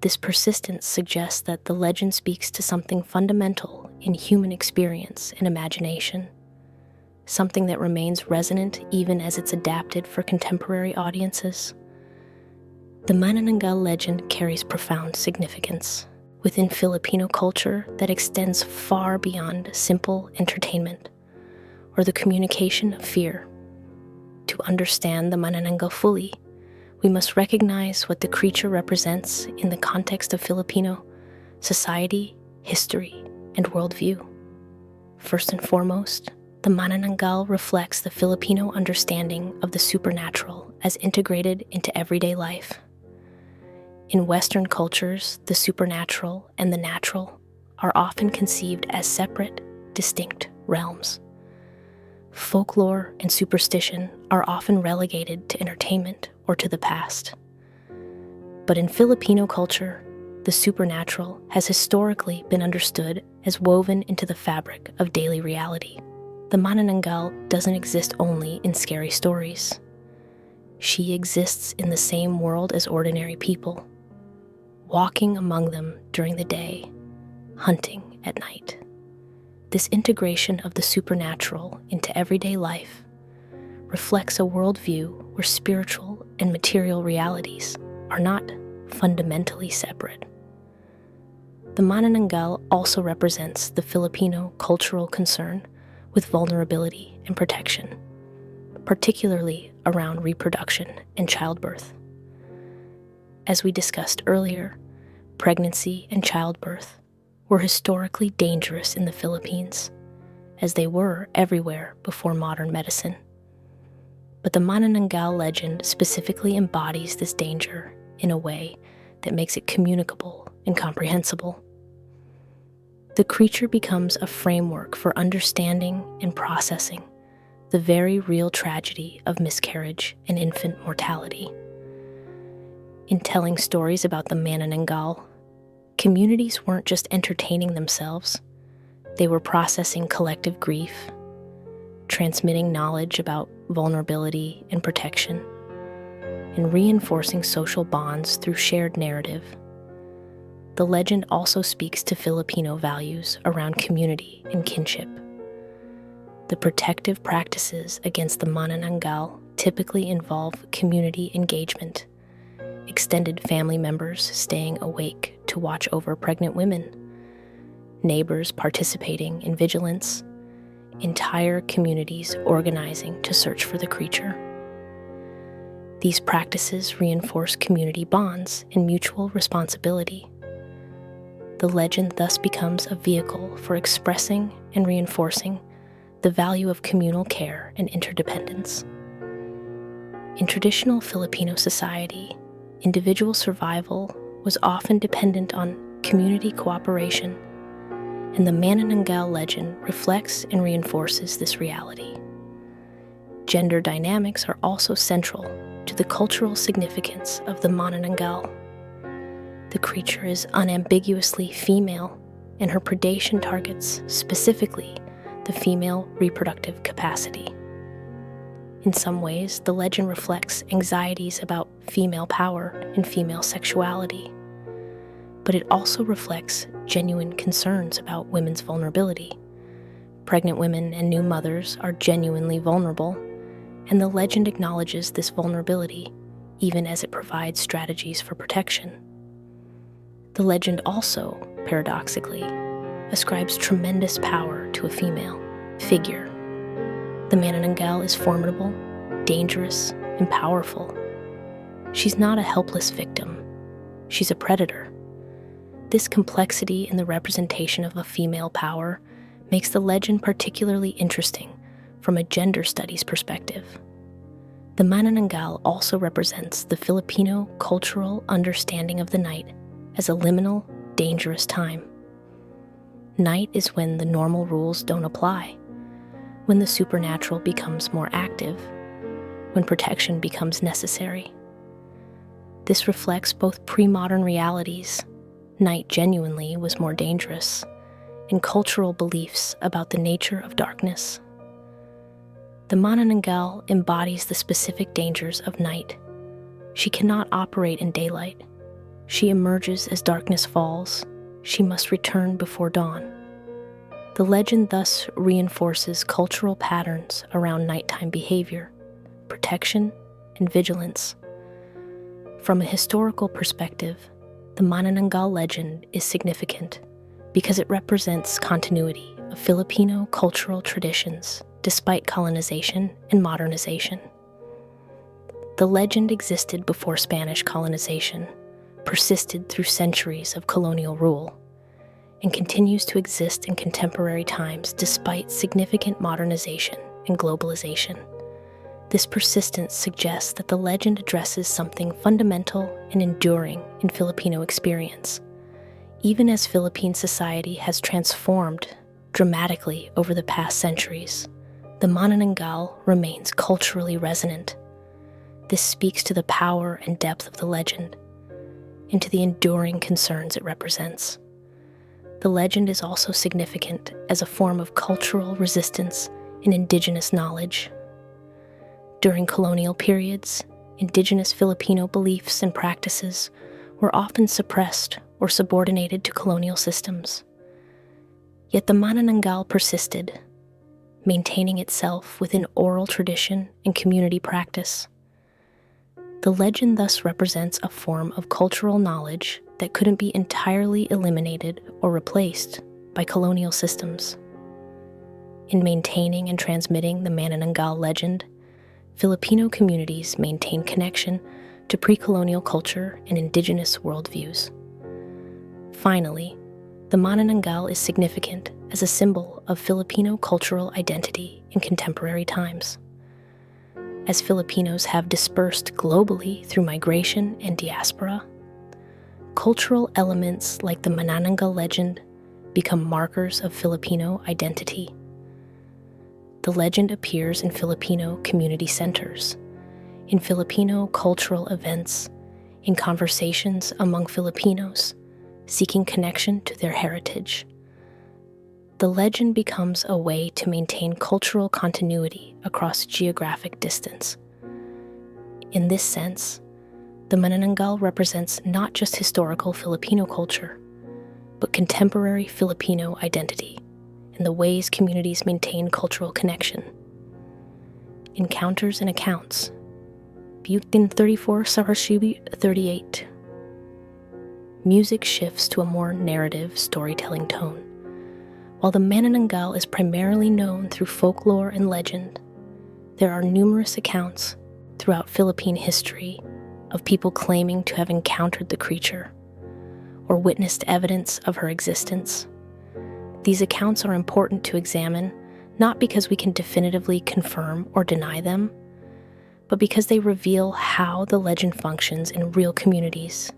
This persistence suggests that the legend speaks to something fundamental in human experience and imagination, something that remains resonant even as it's adapted for contemporary audiences. The Manananggal legend carries profound significance within Filipino culture that extends far beyond simple entertainment or the communication of fear. To understand the Manananggal fully, we must recognize what the creature represents in the context of Filipino society, history, and worldview. First and foremost, the Manananggal reflects the Filipino understanding of the supernatural as integrated into everyday life. In Western cultures, the supernatural and the natural are often conceived as separate, distinct realms. Folklore and superstition are often relegated to entertainment or to the past. But in Filipino culture, the supernatural has historically been understood as woven into the fabric of daily reality. The Manananggal doesn't exist only in scary stories. She exists in the same world as ordinary people, walking among them during the day, hunting at night. This integration of the supernatural into everyday life reflects a worldview where spiritual and material realities are not fundamentally separate. The Manananggal also represents the Filipino cultural concern with vulnerability and protection, particularly around reproduction and childbirth. As we discussed earlier, pregnancy and childbirth were historically dangerous in the Philippines, as they were everywhere before modern medicine. But the Manananggal legend specifically embodies this danger in a way that makes it communicable and comprehensible. The creature becomes a framework for understanding and processing the very real tragedy of miscarriage and infant mortality. In telling stories about the Manananggal, communities weren't just entertaining themselves, they were processing collective grief, transmitting knowledge about vulnerability and protection, and reinforcing social bonds through shared narrative. The legend also speaks to Filipino values around community and kinship. The protective practices against the Manananggal typically involve community engagement, extended family members staying awake to watch over pregnant women, neighbors participating in vigilance, entire communities organizing to search for the creature. These practices reinforce community bonds and mutual responsibility. The legend thus becomes a vehicle for expressing and reinforcing the value of communal care and interdependence. In traditional Filipino society, individual survival was often dependent on community cooperation, and the Manananggal legend reflects and reinforces this reality. Gender dynamics are also central to the cultural significance of the Manananggal. The creature is unambiguously female, and her predation targets specifically the female reproductive capacity. In some ways, the legend reflects anxieties about female power and female sexuality, but it also reflects genuine concerns about women's vulnerability. Pregnant women and new mothers are genuinely vulnerable, and the legend acknowledges this vulnerability even as it provides strategies for protection. The legend also, paradoxically, ascribes tremendous power to a female figure. The Manananggal is formidable, dangerous, and powerful. She's not a helpless victim. She's a predator. This complexity in the representation of a female power makes the legend particularly interesting from a gender studies perspective. The Manananggal also represents the Filipino cultural understanding of the night as a liminal, dangerous time. Night is when the normal rules don't apply, when the supernatural becomes more active, when protection becomes necessary. This reflects both pre-modern realities, night genuinely was more dangerous, and cultural beliefs about the nature of darkness. The Manananggal embodies the specific dangers of night. She cannot operate in daylight. She emerges as darkness falls. She must return before dawn. The legend thus reinforces cultural patterns around nighttime behavior, protection, and vigilance. From a historical perspective, the Manananggal legend is significant because it represents continuity of Filipino cultural traditions despite colonization and modernization. The legend existed before Spanish colonization, persisted through centuries of colonial rule, and continues to exist in contemporary times despite significant modernization and globalization. This persistence suggests that the legend addresses something fundamental and enduring in Filipino experience. Even as Philippine society has transformed dramatically over the past centuries, the Manananggal remains culturally resonant. This speaks to the power and depth of the legend, and to the enduring concerns it represents. The legend is also significant as a form of cultural resistance and indigenous knowledge. During colonial periods, indigenous Filipino beliefs and practices were often suppressed or subordinated to colonial systems. Yet the Manananggal persisted, maintaining itself within oral tradition and community practice. The legend thus represents a form of cultural knowledge that couldn't be entirely eliminated or replaced by colonial systems. In maintaining and transmitting the Manananggal legend, Filipino communities maintain connection to pre-colonial culture and indigenous worldviews. Finally, the Manananggal is significant as a symbol of Filipino cultural identity in contemporary times. As Filipinos have dispersed globally through migration and diaspora, cultural elements like the Manananggal legend become markers of Filipino identity. The legend appears in Filipino community centers, in Filipino cultural events, in conversations among Filipinos seeking connection to their heritage. The legend becomes a way to maintain cultural continuity across geographic distance. In this sense, the Manananggal represents not just historical Filipino culture, but contemporary Filipino identity and the ways communities maintain cultural connection. Encounters and Accounts, Butin 34 Sarashibi 38. Music shifts to a more narrative storytelling tone. While the Manananggal is primarily known through folklore and legend, there are numerous accounts throughout Philippine history of people claiming to have encountered the creature or witnessed evidence of her existence. These accounts are important to examine, not because we can definitively confirm or deny them, but because they reveal how the legend functions in real communities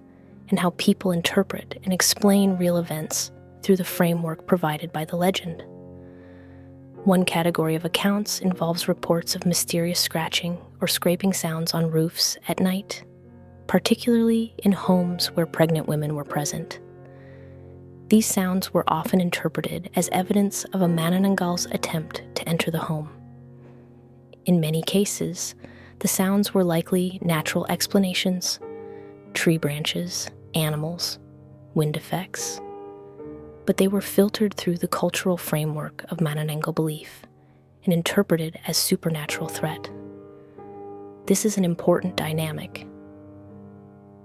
and how people interpret and explain real events through the framework provided by the legend. One category of accounts involves reports of mysterious scratching or scraping sounds on roofs at night, particularly in homes where pregnant women were present. These sounds were often interpreted as evidence of a Manananggal's attempt to enter the home. In many cases, the sounds were likely natural explanations, tree branches, animals, wind effects, but they were filtered through the cultural framework of Manananggal belief and interpreted as supernatural threat. This is an important dynamic.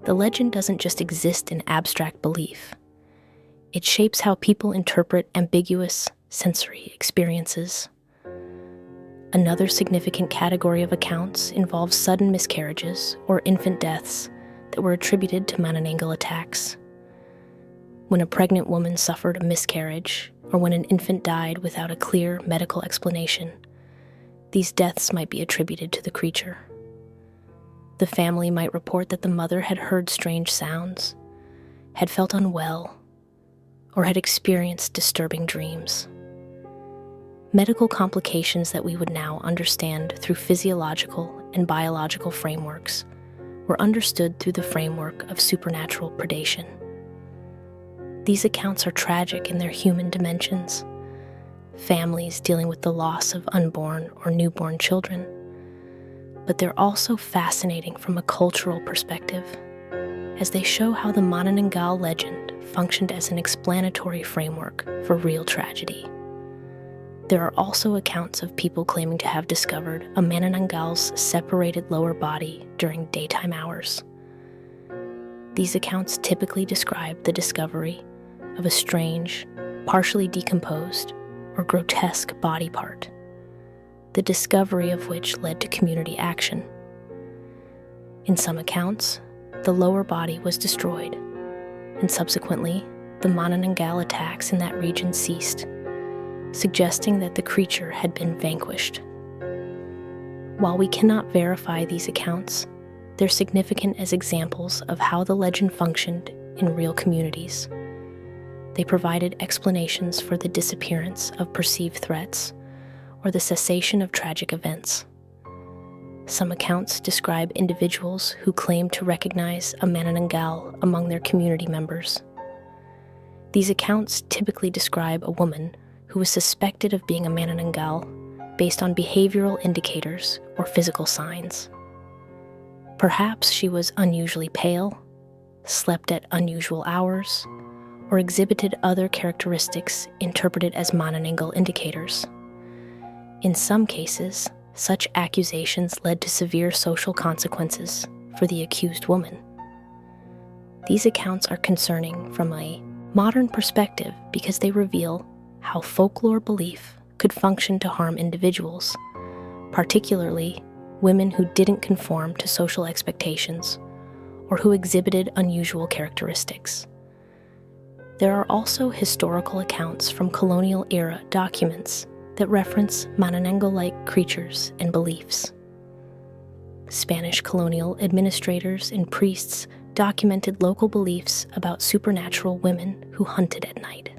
The legend doesn't just exist in abstract belief. It shapes how people interpret ambiguous sensory experiences. Another significant category of accounts involves sudden miscarriages or infant deaths that were attributed to Manananggal attacks. When a pregnant woman suffered a miscarriage, or when an infant died without a clear medical explanation, these deaths might be attributed to the creature. The family might report that the mother had heard strange sounds, had felt unwell, or had experienced disturbing dreams. Medical complications that we would now understand through physiological and biological frameworks were understood through the framework of supernatural predation. These accounts are tragic in their human dimensions, families dealing with the loss of unborn or newborn children, but they're also fascinating from a cultural perspective, as they show how the Manananggal legend functioned as an explanatory framework for real tragedy. There are also accounts of people claiming to have discovered a Manananggal's separated lower body during daytime hours. These accounts typically describe the discovery of a strange, partially decomposed, or grotesque body part, the discovery of which led to community action. In some accounts, the lower body was destroyed, and subsequently, the Manananggal attacks in that region ceased, suggesting that the creature had been vanquished. While we cannot verify these accounts, they're significant as examples of how the legend functioned in real communities. They provided explanations for the disappearance of perceived threats or the cessation of tragic events. Some accounts describe individuals who claim to recognize a Manananggal among their community members. These accounts typically describe a woman who was suspected of being a Manananggal based on behavioral indicators or physical signs. Perhaps she was unusually pale, slept at unusual hours, or exhibited other characteristics interpreted as Manananggal indicators. In some cases, such accusations led to severe social consequences for the accused woman. These accounts are concerning from a modern perspective because they reveal how folklore belief could function to harm individuals, particularly women who didn't conform to social expectations or who exhibited unusual characteristics. There are also historical accounts from colonial-era documents that reference Manananggal-like creatures and beliefs. Spanish colonial administrators and priests documented local beliefs about supernatural women who hunted at night.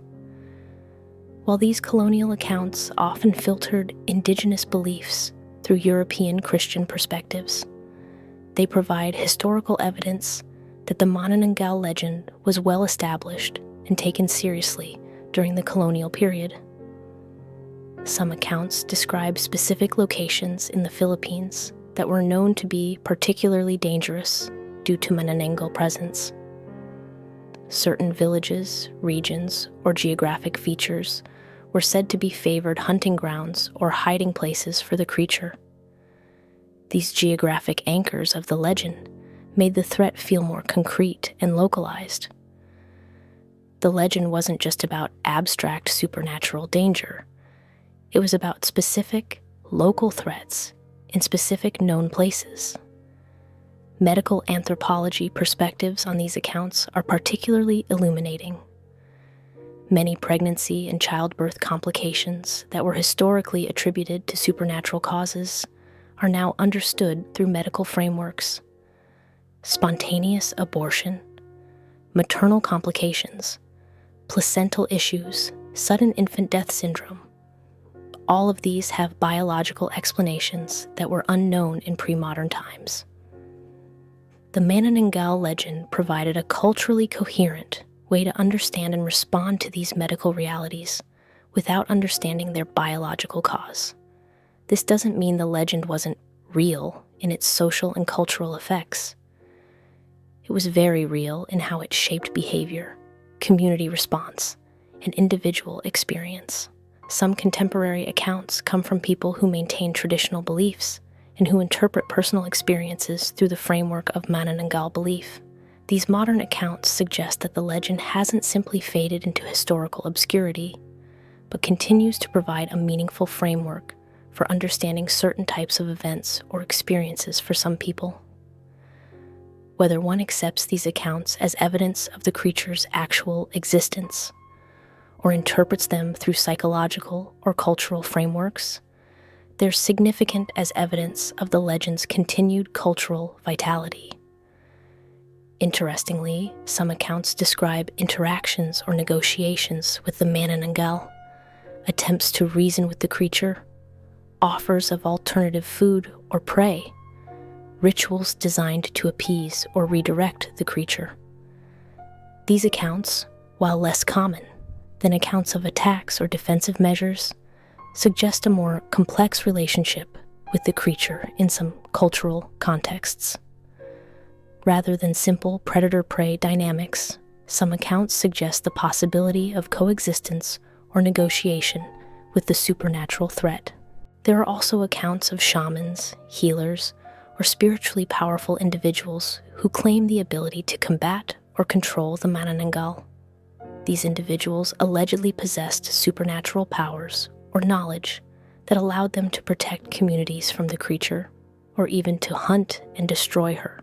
While these colonial accounts often filtered indigenous beliefs through European Christian perspectives, they provide historical evidence that the Manananggal legend was well established and taken seriously during the colonial period. Some accounts describe specific locations in the Philippines that were known to be particularly dangerous due to Manananggal presence. Certain villages, regions, or geographic features were said to be favored hunting grounds or hiding places for the creature. These geographic anchors of the legend made the threat feel more concrete and localized. The legend wasn't just about abstract supernatural danger. It was about specific, local threats in specific known places. Medical anthropology perspectives on these accounts are particularly illuminating. Many pregnancy and childbirth complications that were historically attributed to supernatural causes are now understood through medical frameworks. Spontaneous abortion, maternal complications, placental issues, sudden infant death syndrome. All of these have biological explanations that were unknown in pre-modern times. The Manananggal legend provided a culturally coherent way to understand and respond to these medical realities without understanding their biological cause. This doesn't mean the legend wasn't real in its social and cultural effects. It was very real in how it shaped behavior, community response, and individual experience. Some contemporary accounts come from people who maintain traditional beliefs and who interpret personal experiences through the framework of Manananggal belief. These modern accounts suggest that the legend hasn't simply faded into historical obscurity, but continues to provide a meaningful framework for understanding certain types of events or experiences for some people. Whether one accepts these accounts as evidence of the creature's actual existence, or interprets them through psychological or cultural frameworks, they're significant as evidence of the legend's continued cultural vitality. Interestingly, some accounts describe interactions or negotiations with the Manananggal, attempts to reason with the creature, offers of alternative food or prey, rituals designed to appease or redirect the creature. These accounts, while less common than accounts of attacks or defensive measures, suggest a more complex relationship with the creature in some cultural contexts. Rather than simple predator-prey dynamics, some accounts suggest the possibility of coexistence or negotiation with the supernatural threat. There are also accounts of shamans, healers, or spiritually powerful individuals who claim the ability to combat or control the Manananggal. These individuals allegedly possessed supernatural powers or knowledge that allowed them to protect communities from the creature, or even to hunt and destroy her.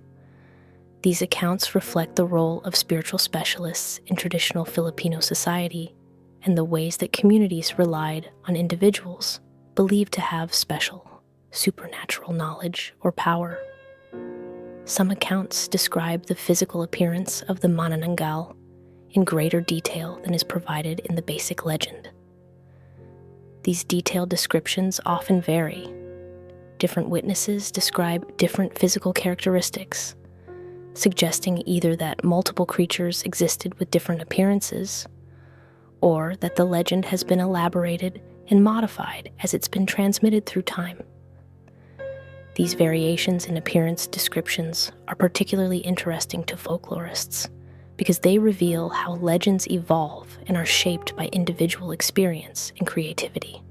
These accounts reflect the role of spiritual specialists in traditional Filipino society and the ways that communities relied on individuals believed to have special, supernatural knowledge or power. Some accounts describe the physical appearance of the Manananggal in greater detail than is provided in the basic legend. These detailed descriptions often vary. Different witnesses describe different physical characteristics, suggesting either that multiple creatures existed with different appearances, or that the legend has been elaborated and modified as it's been transmitted through time. These variations in appearance descriptions are particularly interesting to folklorists because they reveal how legends evolve and are shaped by individual experience and creativity.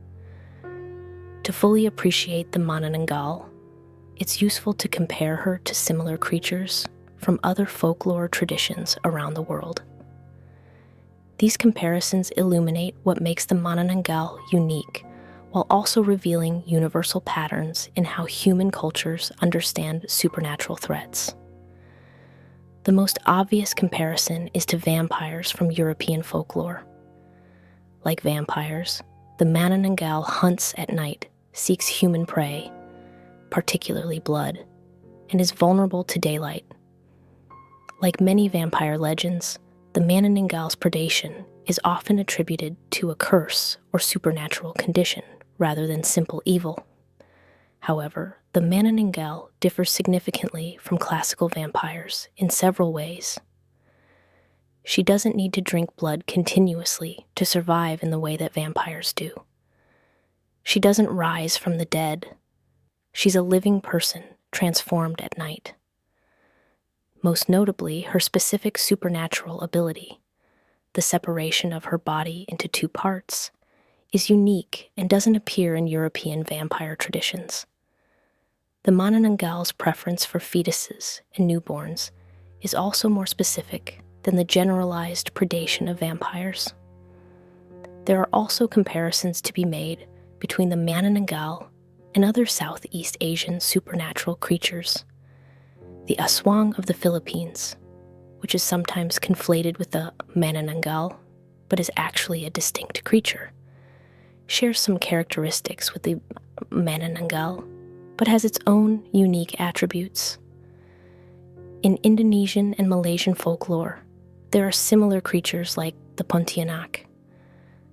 To fully appreciate the Manananggal, it's useful to compare her to similar creatures from other folklore traditions around the world. These comparisons illuminate what makes the Manananggal unique, while also revealing universal patterns in how human cultures understand supernatural threats. The most obvious comparison is to vampires from European folklore. Like vampires, the Manananggal hunts at night, seeks human prey, particularly blood, and is vulnerable to daylight. Like many vampire legends, the Manananggal's predation is often attributed to a curse or supernatural condition rather than simple evil. However, the Manananggal differs significantly from classical vampires in several ways. She doesn't need to drink blood continuously to survive in the way that vampires do. She doesn't rise from the dead. She's a living person transformed at night. Most notably, her specific supernatural ability, the separation of her body into two parts, is unique and doesn't appear in European vampire traditions. The Manananggal's preference for fetuses and newborns is also more specific than the generalized predation of vampires. There are also comparisons to be made between the Manananggal and other Southeast Asian supernatural creatures. The Aswang of the Philippines, which is sometimes conflated with the Manananggal, but is actually a distinct creature, shares some characteristics with the Manananggal, but has its own unique attributes. In Indonesian and Malaysian folklore, there are similar creatures like the Pontianak,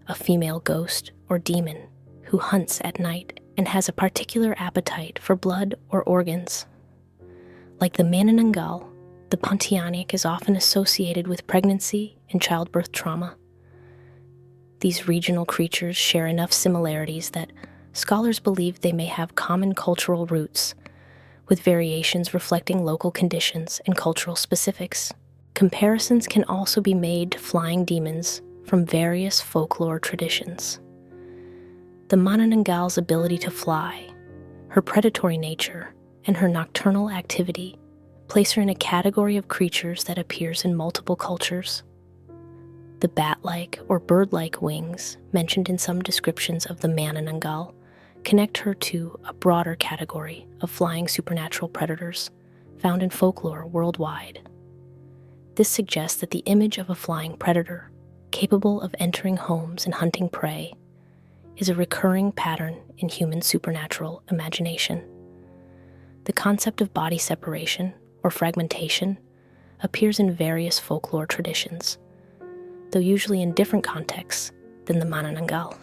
a female ghost or demon who hunts at night and has a particular appetite for blood or organs. Like the Manananggal, the Pontianak is often associated with pregnancy and childbirth trauma. These regional creatures share enough similarities that scholars believe they may have common cultural roots, with variations reflecting local conditions and cultural specifics. Comparisons can also be made to flying demons from various folklore traditions. The Manananggal's ability to fly, her predatory nature, and her nocturnal activity place her in a category of creatures that appears in multiple cultures. The bat-like or bird-like wings mentioned in some descriptions of the Manananggal connect her to a broader category of flying supernatural predators found in folklore worldwide. This suggests that the image of a flying predator, capable of entering homes and hunting prey, is a recurring pattern in human supernatural imagination. The concept of body separation, or fragmentation, appears in various folklore traditions, though usually in different contexts than the Manananggal.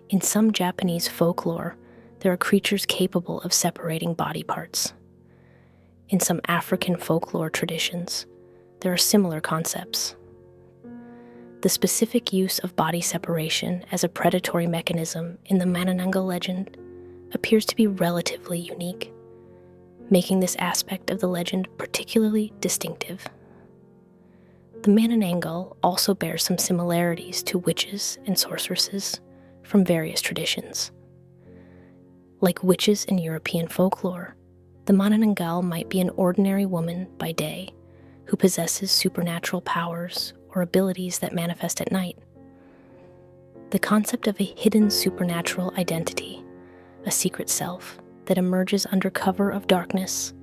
In some Japanese folklore, there are creatures capable of separating body parts. In some African folklore traditions, there are similar concepts. The specific use of body separation as a predatory mechanism in the Manananggal legend appears to be relatively unique, making this aspect of the legend particularly distinctive. The Manananggal also bears some similarities to witches and sorceresses from various traditions. Like witches in European folklore, the Manananggal might be an ordinary woman by day who possesses supernatural powers or abilities that manifest at night. The concept of a hidden supernatural identity, a secret self that emerges under cover of darkness,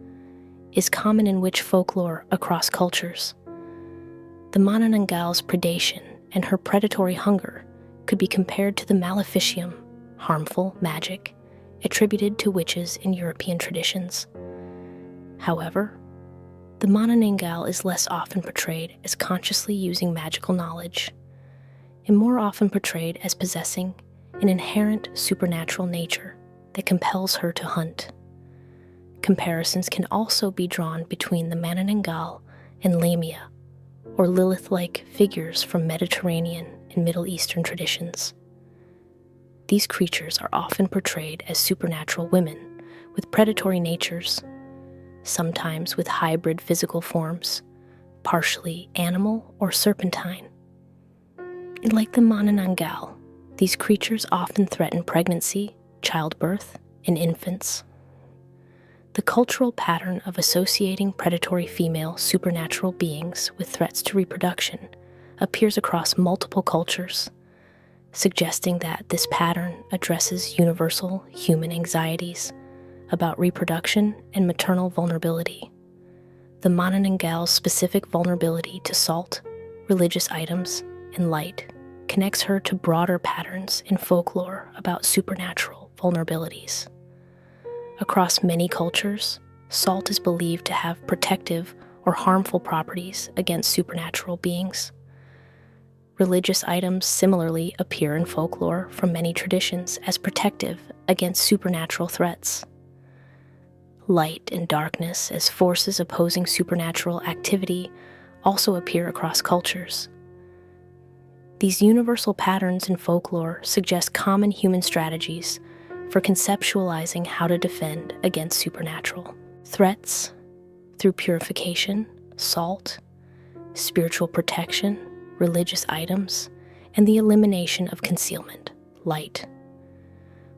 is common in witch folklore across cultures. The Manananggal's predation and her predatory hunger could be compared to the maleficium, harmful magic, attributed to witches in European traditions. However, the Manananggal is less often portrayed as consciously using magical knowledge, and more often portrayed as possessing an inherent supernatural nature that compels her to hunt. Comparisons can also be drawn between the Manananggal and Lamia, or Lilith-like figures from Mediterranean and Middle Eastern traditions. These creatures are often portrayed as supernatural women with predatory natures, sometimes with hybrid physical forms, partially animal or serpentine. And like the Manananggal, these creatures often threaten pregnancy, childbirth, and infants. The cultural pattern of associating predatory female supernatural beings with threats to reproduction appears across multiple cultures, suggesting that this pattern addresses universal human anxieties about reproduction and maternal vulnerability. The Manananggal's specific vulnerability to salt, religious items, and light connects her to broader patterns in folklore about supernatural vulnerabilities. Across many cultures, salt is believed to have protective or harmful properties against supernatural beings. Religious items similarly appear in folklore from many traditions as protective against supernatural threats. Light and darkness as forces opposing supernatural activity also appear across cultures. These universal patterns in folklore suggest common human strategies for conceptualizing how to defend against supernatural threats through purification, salt, spiritual protection, religious items, and the elimination of concealment, light.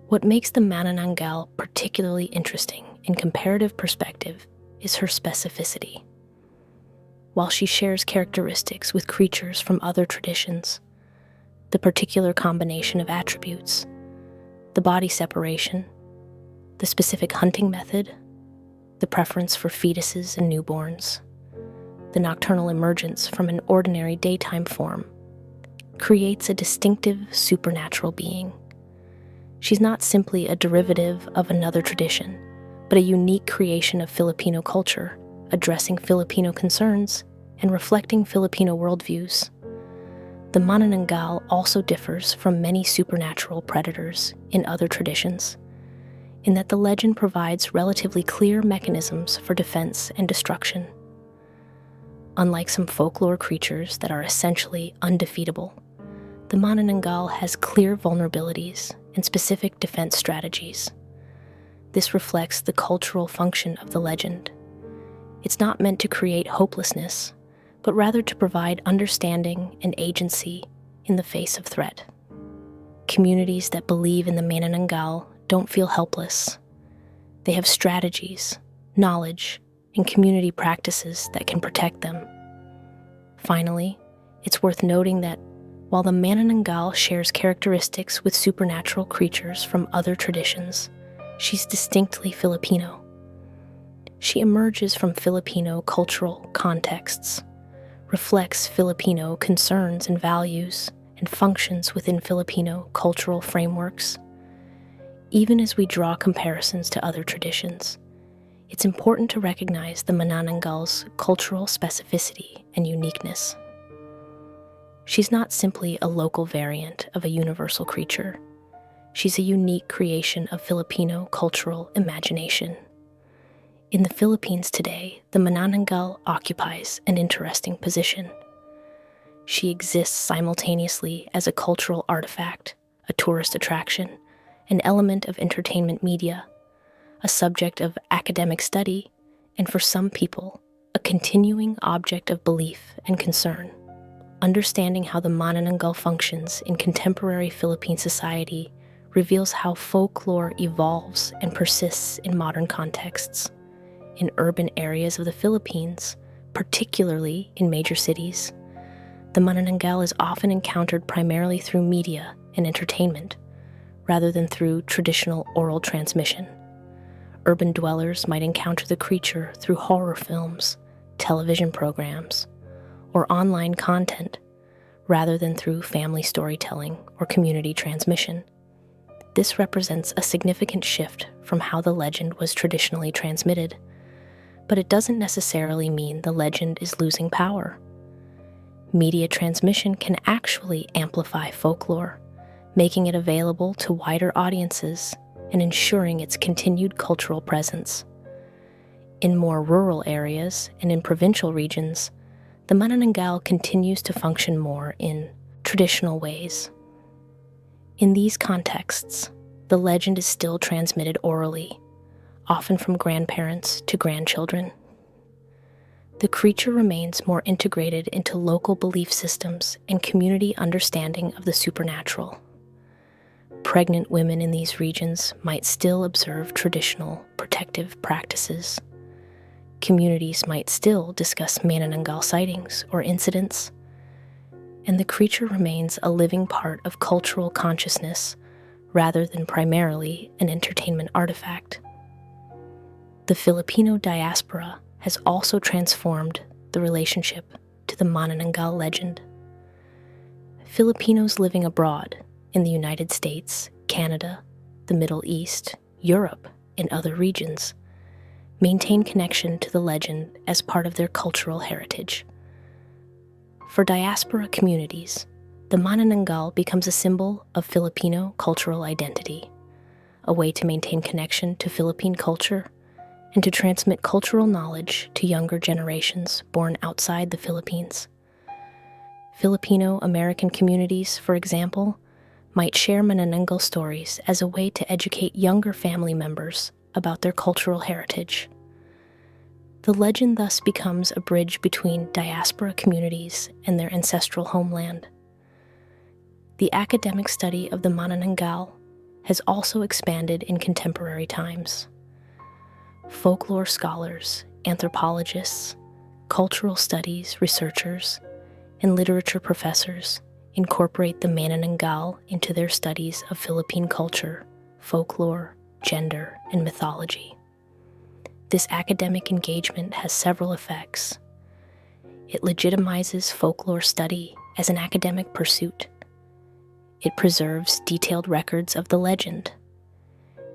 What makes the Manananggal particularly interesting in comparative perspective is her specificity. While she shares characteristics with creatures from other traditions, the particular combination of attributes, the body separation, the specific hunting method, the preference for fetuses and newborns, the nocturnal emergence from an ordinary daytime form, creates a distinctive supernatural being. She's not simply a derivative of another tradition, but a unique creation of Filipino culture, addressing Filipino concerns and reflecting Filipino worldviews. The Manananggal also differs from many supernatural predators in other traditions, in that the legend provides relatively clear mechanisms for defense and destruction. Unlike some folklore creatures that are essentially undefeatable, the Manananggal has clear vulnerabilities and specific defense strategies. This reflects the cultural function of the legend. It's not meant to create hopelessness, but rather to provide understanding and agency in the face of threat. Communities that believe in the Manananggal don't feel helpless. They have strategies, knowledge, and community practices that can protect them. Finally, it's worth noting that while the Manananggal shares characteristics with supernatural creatures from other traditions, she's distinctly Filipino. She emerges from Filipino cultural contexts, reflects Filipino concerns and values, and functions within Filipino cultural frameworks. Even as we draw comparisons to other traditions, it's important to recognize the Manananggal's cultural specificity and uniqueness. She's not simply a local variant of a universal creature. She's a unique creation of Filipino cultural imagination. In the Philippines today, the Manananggal occupies an interesting position. She exists simultaneously as a cultural artifact, a tourist attraction, an element of entertainment media, a subject of academic study, and for some people, a continuing object of belief and concern. Understanding how the Manananggal functions in contemporary Philippine society reveals how folklore evolves and persists in modern contexts. In urban areas of the Philippines, particularly in major cities, the Manananggal is often encountered primarily through media and entertainment, rather than through traditional oral transmission. Urban dwellers might encounter the creature through horror films, television programs, or online content, rather than through family storytelling or community transmission. This represents a significant shift from how the legend was traditionally transmitted, but it doesn't necessarily mean the legend is losing power. Media transmission can actually amplify folklore, making it available to wider audiences and ensuring its continued cultural presence. In more rural areas and in provincial regions, the Manananggal continues to function more in traditional ways. In these contexts, the legend is still transmitted orally, often from grandparents to grandchildren. The creature remains more integrated into local belief systems and community understanding of the supernatural. pregnant women in these regions might still observe traditional protective practices. Communities might still discuss Manananggal sightings or incidents, and the creature remains a living part of cultural consciousness rather than primarily an entertainment artifact. The Filipino diaspora has also transformed the relationship to the Manananggal legend. Filipinos living abroad in the United States, Canada, the Middle East, Europe, and other regions maintain connection to the legend as part of their cultural heritage. For diaspora communities, the Manananggal becomes a symbol of Filipino cultural identity, a way to maintain connection to Philippine culture and to transmit cultural knowledge to younger generations born outside the Philippines. Filipino American communities, for example, might share Manananggal stories as a way to educate younger family members about their cultural heritage. The legend thus becomes a bridge between diaspora communities and their ancestral homeland. The academic study of the Manananggal has also expanded in contemporary times. Folklore scholars, anthropologists, cultural studies researchers, and literature professors incorporate the Manananggal into their studies of Philippine culture, folklore, gender, and mythology. This academic engagement has several effects. It legitimizes folklore study as an academic pursuit. It preserves detailed records of the legend.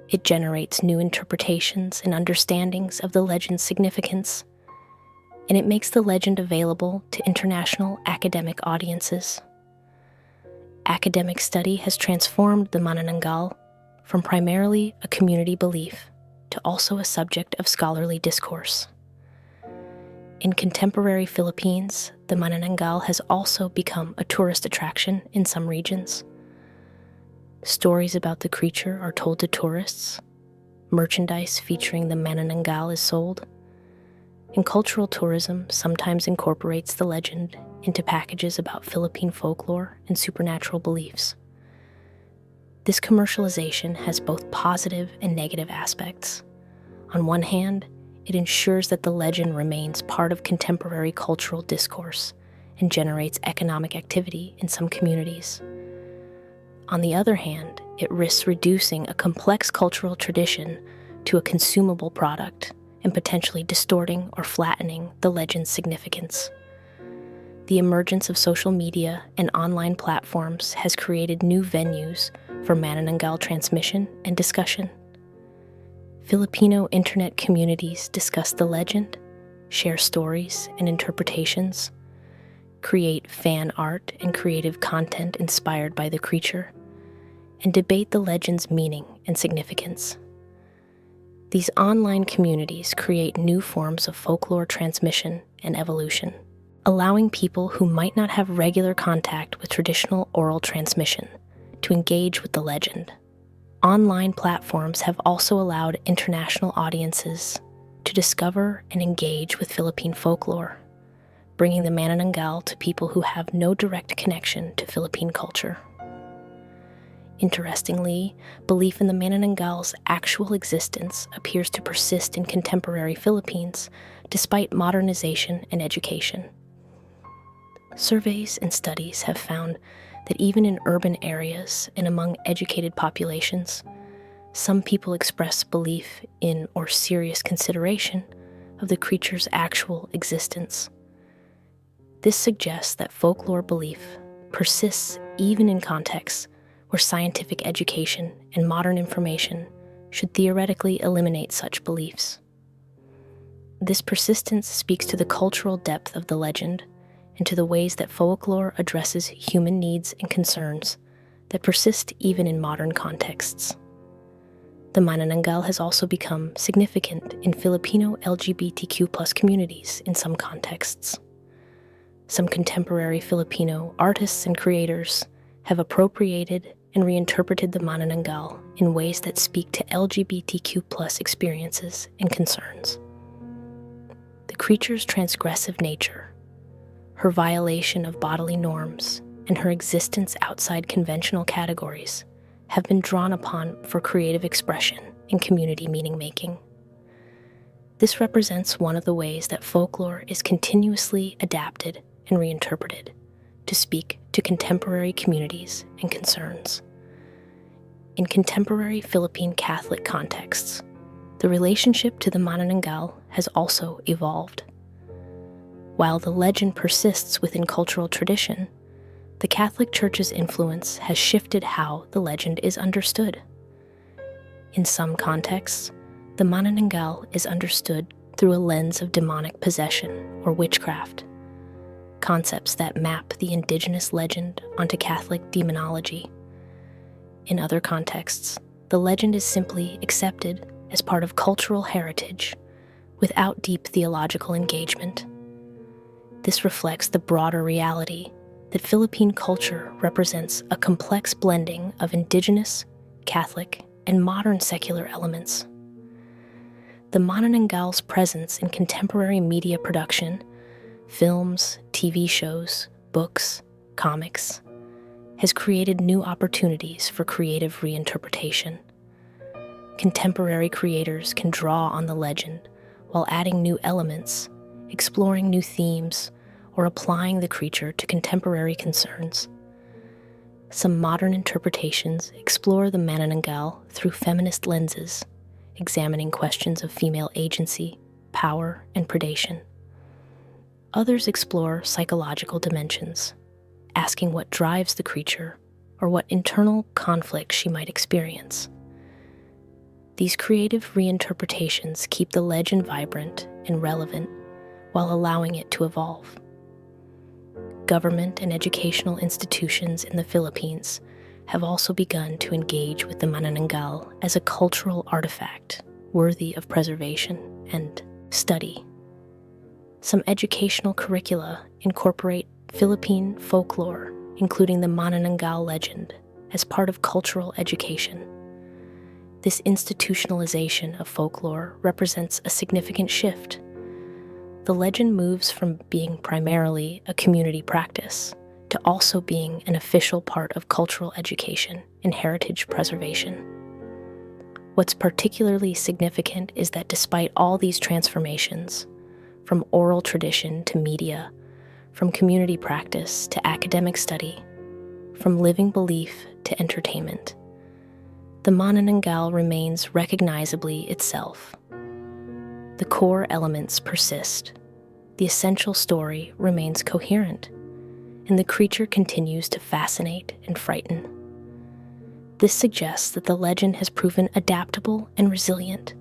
It generates new interpretations and understandings of the legend's significance, and it makes the legend available to international academic audiences. Academic study has transformed the Manananggal from primarily a community belief to also a subject of scholarly discourse. In contemporary Philippines, the Manananggal has also become a tourist attraction in some regions. Stories about the creature are told to tourists, merchandise featuring the Manananggal is sold, and cultural tourism sometimes incorporates the legend into packages about Philippine folklore and supernatural beliefs. This commercialization has both positive and negative aspects. On one hand, it ensures that the legend remains part of contemporary cultural discourse and generates economic activity in some communities. On the other hand, it risks reducing a complex cultural tradition to a consumable product and potentially distorting or flattening the legend's significance. The emergence of social media and online platforms has created new venues for Manananggal transmission and discussion. Filipino internet communities discuss the legend, share stories and interpretations, create fan art and creative content inspired by the creature, and debate the legend's meaning and significance. These online communities create new forms of folklore transmission and evolution, allowing people who might not have regular contact with traditional oral transmission to engage with the legend. Online platforms have also allowed international audiences to discover and engage with Philippine folklore, bringing the Manananggal to people who have no direct connection to Philippine culture. Interestingly, belief in the Manananggal's actual existence appears to persist in contemporary Philippines despite modernization and education. Surveys and studies have found that even in urban areas and among educated populations, some people express belief in or serious consideration of the creature's actual existence. This suggests that folklore belief persists even in contexts where scientific education and modern information should theoretically eliminate such beliefs. This persistence speaks to the cultural depth of the legend and to the ways that folklore addresses human needs and concerns that persist even in modern contexts. The Manananggal has also become significant in Filipino LGBTQ+ communities in some contexts. Some contemporary Filipino artists and creators have appropriated and reinterpreted the Manananggal in ways that speak to LGBTQ+ experiences and concerns. The creature's transgressive nature, her violation of bodily norms, and her existence outside conventional categories have been drawn upon for creative expression and community meaning-making. This represents one of the ways that folklore is continuously adapted and reinterpreted to speak to contemporary communities and concerns. In contemporary Philippine Catholic contexts, the relationship to the Manananggal has also evolved. While the legend persists within cultural tradition, the Catholic Church's influence has shifted how the legend is understood. In some contexts, the Manananggal is understood through a lens of demonic possession or witchcraft, concepts that map the indigenous legend onto Catholic demonology. In other contexts, the legend is simply accepted as part of cultural heritage without deep theological engagement. This reflects the broader reality that Philippine culture represents a complex blending of indigenous, Catholic, and modern secular elements. The Manananggal's presence in contemporary media production, films, TV shows, books, comics, has created new opportunities for creative reinterpretation. Contemporary creators can draw on the legend while adding new elements, exploring new themes, or applying the creature to contemporary concerns. Some modern interpretations explore the Manananggal through feminist lenses, examining questions of female agency, power, and predation. Others explore psychological dimensions, asking what drives the creature or what internal conflict she might experience. These creative reinterpretations keep the legend vibrant and relevant while allowing it to evolve. Government and educational institutions in the Philippines have also begun to engage with the Manananggal as a cultural artifact worthy of preservation and study. Some educational curricula incorporate Filipino folklore, including the Manananggal legend, as part of cultural education. This institutionalization of folklore represents a significant shift. The legend moves from being primarily a community practice to also being an official part of cultural education and heritage preservation. What's particularly significant is that despite all these transformations, from oral tradition to media, from community practice to academic study, from living belief to entertainment, the Manananggal remains recognizably itself. The core elements persist, the essential story remains coherent, and the creature continues to fascinate and frighten. This suggests that the legend has proven adaptable and resilient,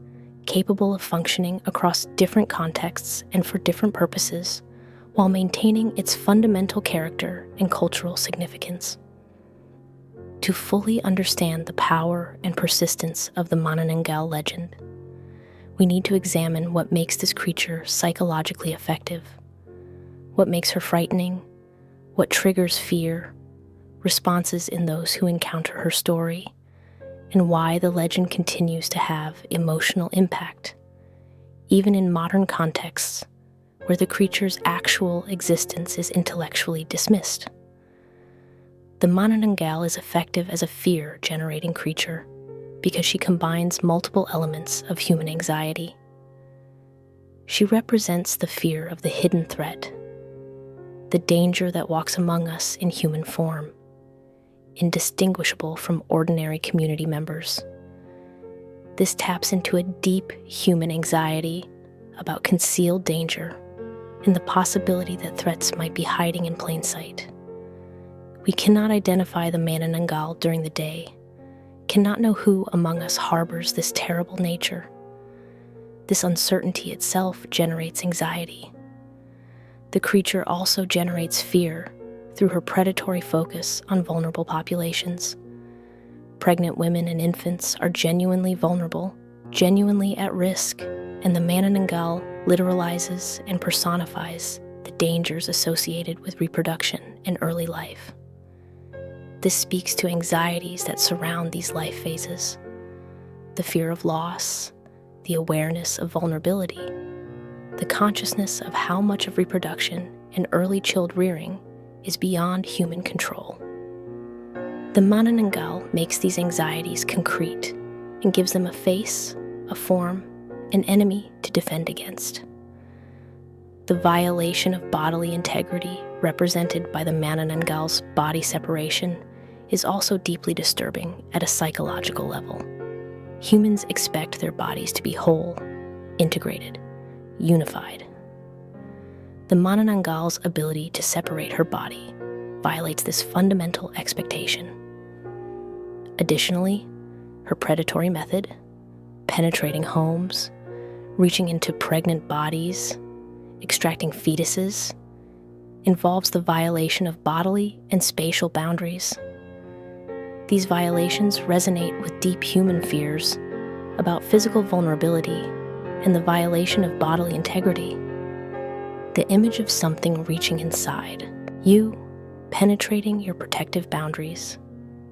capable of functioning across different contexts and for different purposes, while maintaining its fundamental character and cultural significance. To fully understand the power and persistence of the Manananggal legend, we need to examine what makes this creature psychologically effective, what makes her frightening, what triggers fear, responses in those who encounter her story, and why the legend continues to have emotional impact, even in modern contexts where the creature's actual existence is intellectually dismissed. The Manananggal is effective as a fear-generating creature because she combines multiple elements of human anxiety. She represents the fear of the hidden threat, the danger that walks among us in human form, indistinguishable from ordinary community members. This taps into a deep human anxiety about concealed danger and the possibility that threats might be hiding in plain sight. We cannot identify the Manananggal during the day, cannot know who among us harbors this terrible nature. This uncertainty itself generates anxiety. The creature also generates fear through her predatory focus on vulnerable populations. Pregnant women and infants are genuinely vulnerable, genuinely at risk, and the Manananggal literalizes and personifies the dangers associated with reproduction and early life. This speaks to anxieties that surround these life phases: the fear of loss, the awareness of vulnerability, the consciousness of how much of reproduction and early child rearing is beyond human control. The The Manananggal makes these anxieties concrete and gives them a face, a form, an enemy to defend against. The violation of bodily integrity, represented by the Manananggal's body separation, is also deeply disturbing at a psychological level. Humans expect their bodies to be whole, integrated, unified. The Manananggal's ability to separate her body violates this fundamental expectation. Additionally, her predatory method, penetrating homes, reaching into pregnant bodies, extracting fetuses, involves the violation of bodily and spatial boundaries. These violations resonate with deep human fears about physical vulnerability and the violation of bodily integrity. The image of something reaching inside, you penetrating your protective boundaries,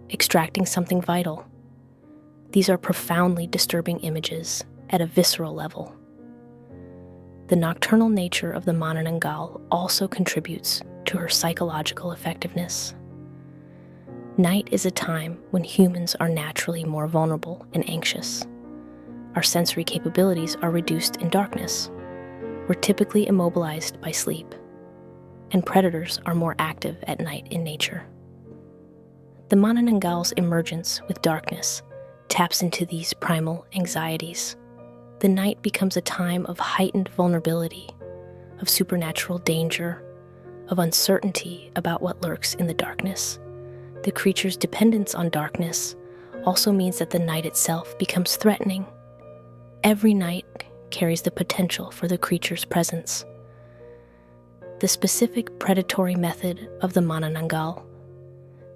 extracting something vital. These are profoundly disturbing images at a visceral level. The nocturnal nature of the Manananggal also contributes to her psychological effectiveness. Night is a time when humans are naturally more vulnerable and anxious. Our sensory capabilities are reduced in darkness. We're typically immobilized by sleep, and predators are more active at night in nature. The Manananggal's emergence with darkness taps into these primal anxieties. The night becomes a time of heightened vulnerability, of supernatural danger, of uncertainty about what lurks in the darkness. The creature's dependence on darkness also means that the night itself becomes threatening. Every night carries the potential for the creature's presence. The specific predatory method of the Manananggal,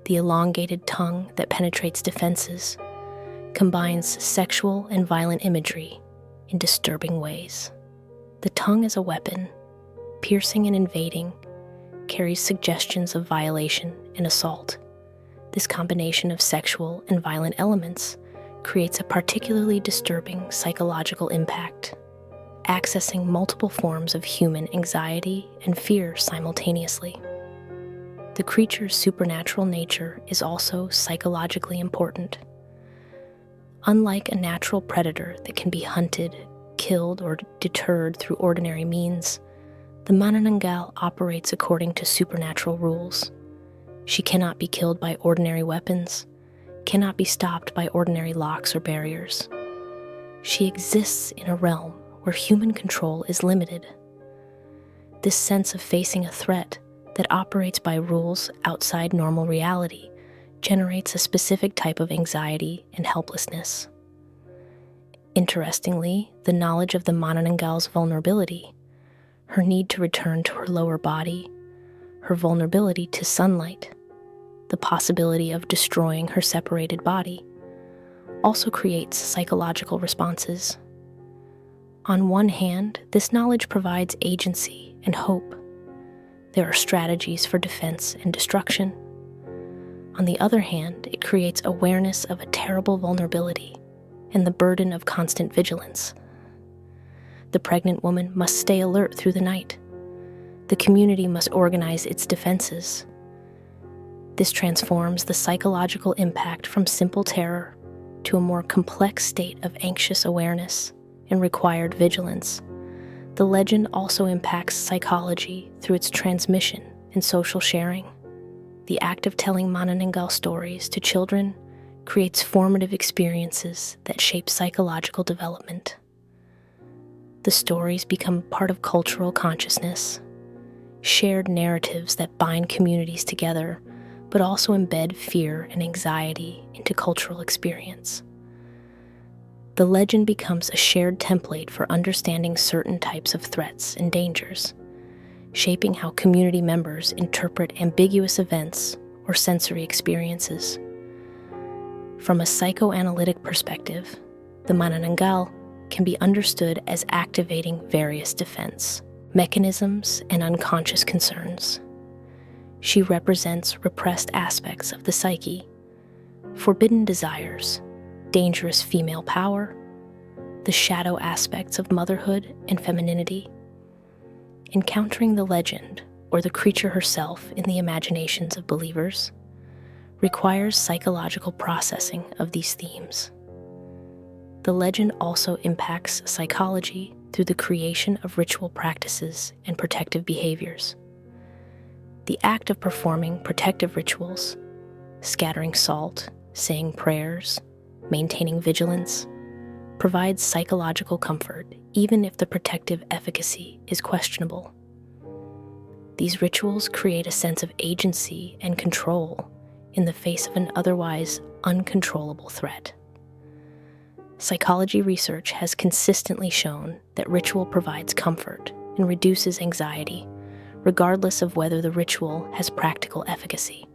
the elongated tongue that penetrates defenses, combines sexual and violent imagery in disturbing ways. The tongue as a weapon, piercing and invading, carries suggestions of violation and assault. This combination of sexual and violent elements creates a particularly disturbing psychological impact, accessing multiple forms of human anxiety and fear simultaneously. The creature's supernatural nature is also psychologically important. Unlike a natural predator that can be hunted, killed, or deterred through ordinary means, the Manananggal operates according to supernatural rules. She cannot be killed by ordinary weapons, cannot be stopped by ordinary locks or barriers. She exists in a realm where human control is limited. This sense of facing a threat that operates by rules outside normal reality generates a specific type of anxiety and helplessness. Interestingly, the knowledge of the Manananggal's vulnerability, her need to return to her lower body, her vulnerability to sunlight, the possibility of destroying her separated body, also creates psychological responses. On one hand, this knowledge provides agency and hope. There are strategies for defense and destruction. On the other hand, it creates awareness of a terrible vulnerability and the burden of constant vigilance. The pregnant woman must stay alert through the night. The community must organize its defenses. This transforms the psychological impact from simple terror to a more complex state of anxious awareness and required vigilance. The legend also impacts psychology through its transmission and social sharing. The act of telling Manananggal stories to children creates formative experiences that shape psychological development. The stories become part of cultural consciousness, shared narratives that bind communities together, but also embed fear and anxiety into cultural experience. The legend becomes a shared template for understanding certain types of threats and dangers, shaping how community members interpret ambiguous events or sensory experiences. From a psychoanalytic perspective, the Manananggal can be understood as activating various defense mechanisms and unconscious concerns. She represents repressed aspects of the psyche, forbidden desires, dangerous female power, the shadow aspects of motherhood and femininity. Encountering the legend or the creature herself in the imaginations of believers requires psychological processing of these themes. The legend also impacts psychology through the creation of ritual practices and protective behaviors. The act of performing protective rituals, scattering salt, saying prayers, maintaining vigilance, provides psychological comfort even if the protective efficacy is questionable. These rituals create a sense of agency and control in the face of an otherwise uncontrollable threat. Psychology research has consistently shown that ritual provides comfort and reduces anxiety, regardless of whether the ritual has practical efficacy.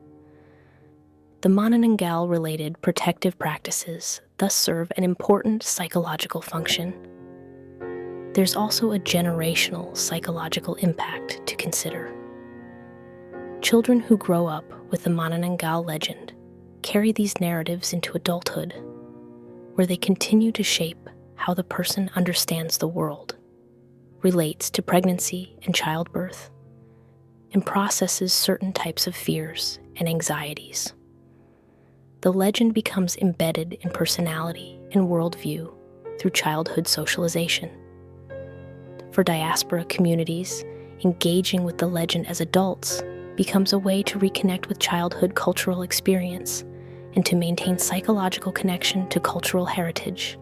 The Manananggal-related protective practices thus serve an important psychological function. There's also a generational psychological impact to consider. Children who grow up with the Manananggal legend carry these narratives into adulthood, where they continue to shape how the person understands the world, relates to pregnancy and childbirth, and processes certain types of fears and anxieties. The legend becomes embedded in personality and worldview through childhood socialization. For diaspora communities, engaging with the legend as adults becomes a way to reconnect with childhood cultural experience and to maintain psychological connection to cultural heritage.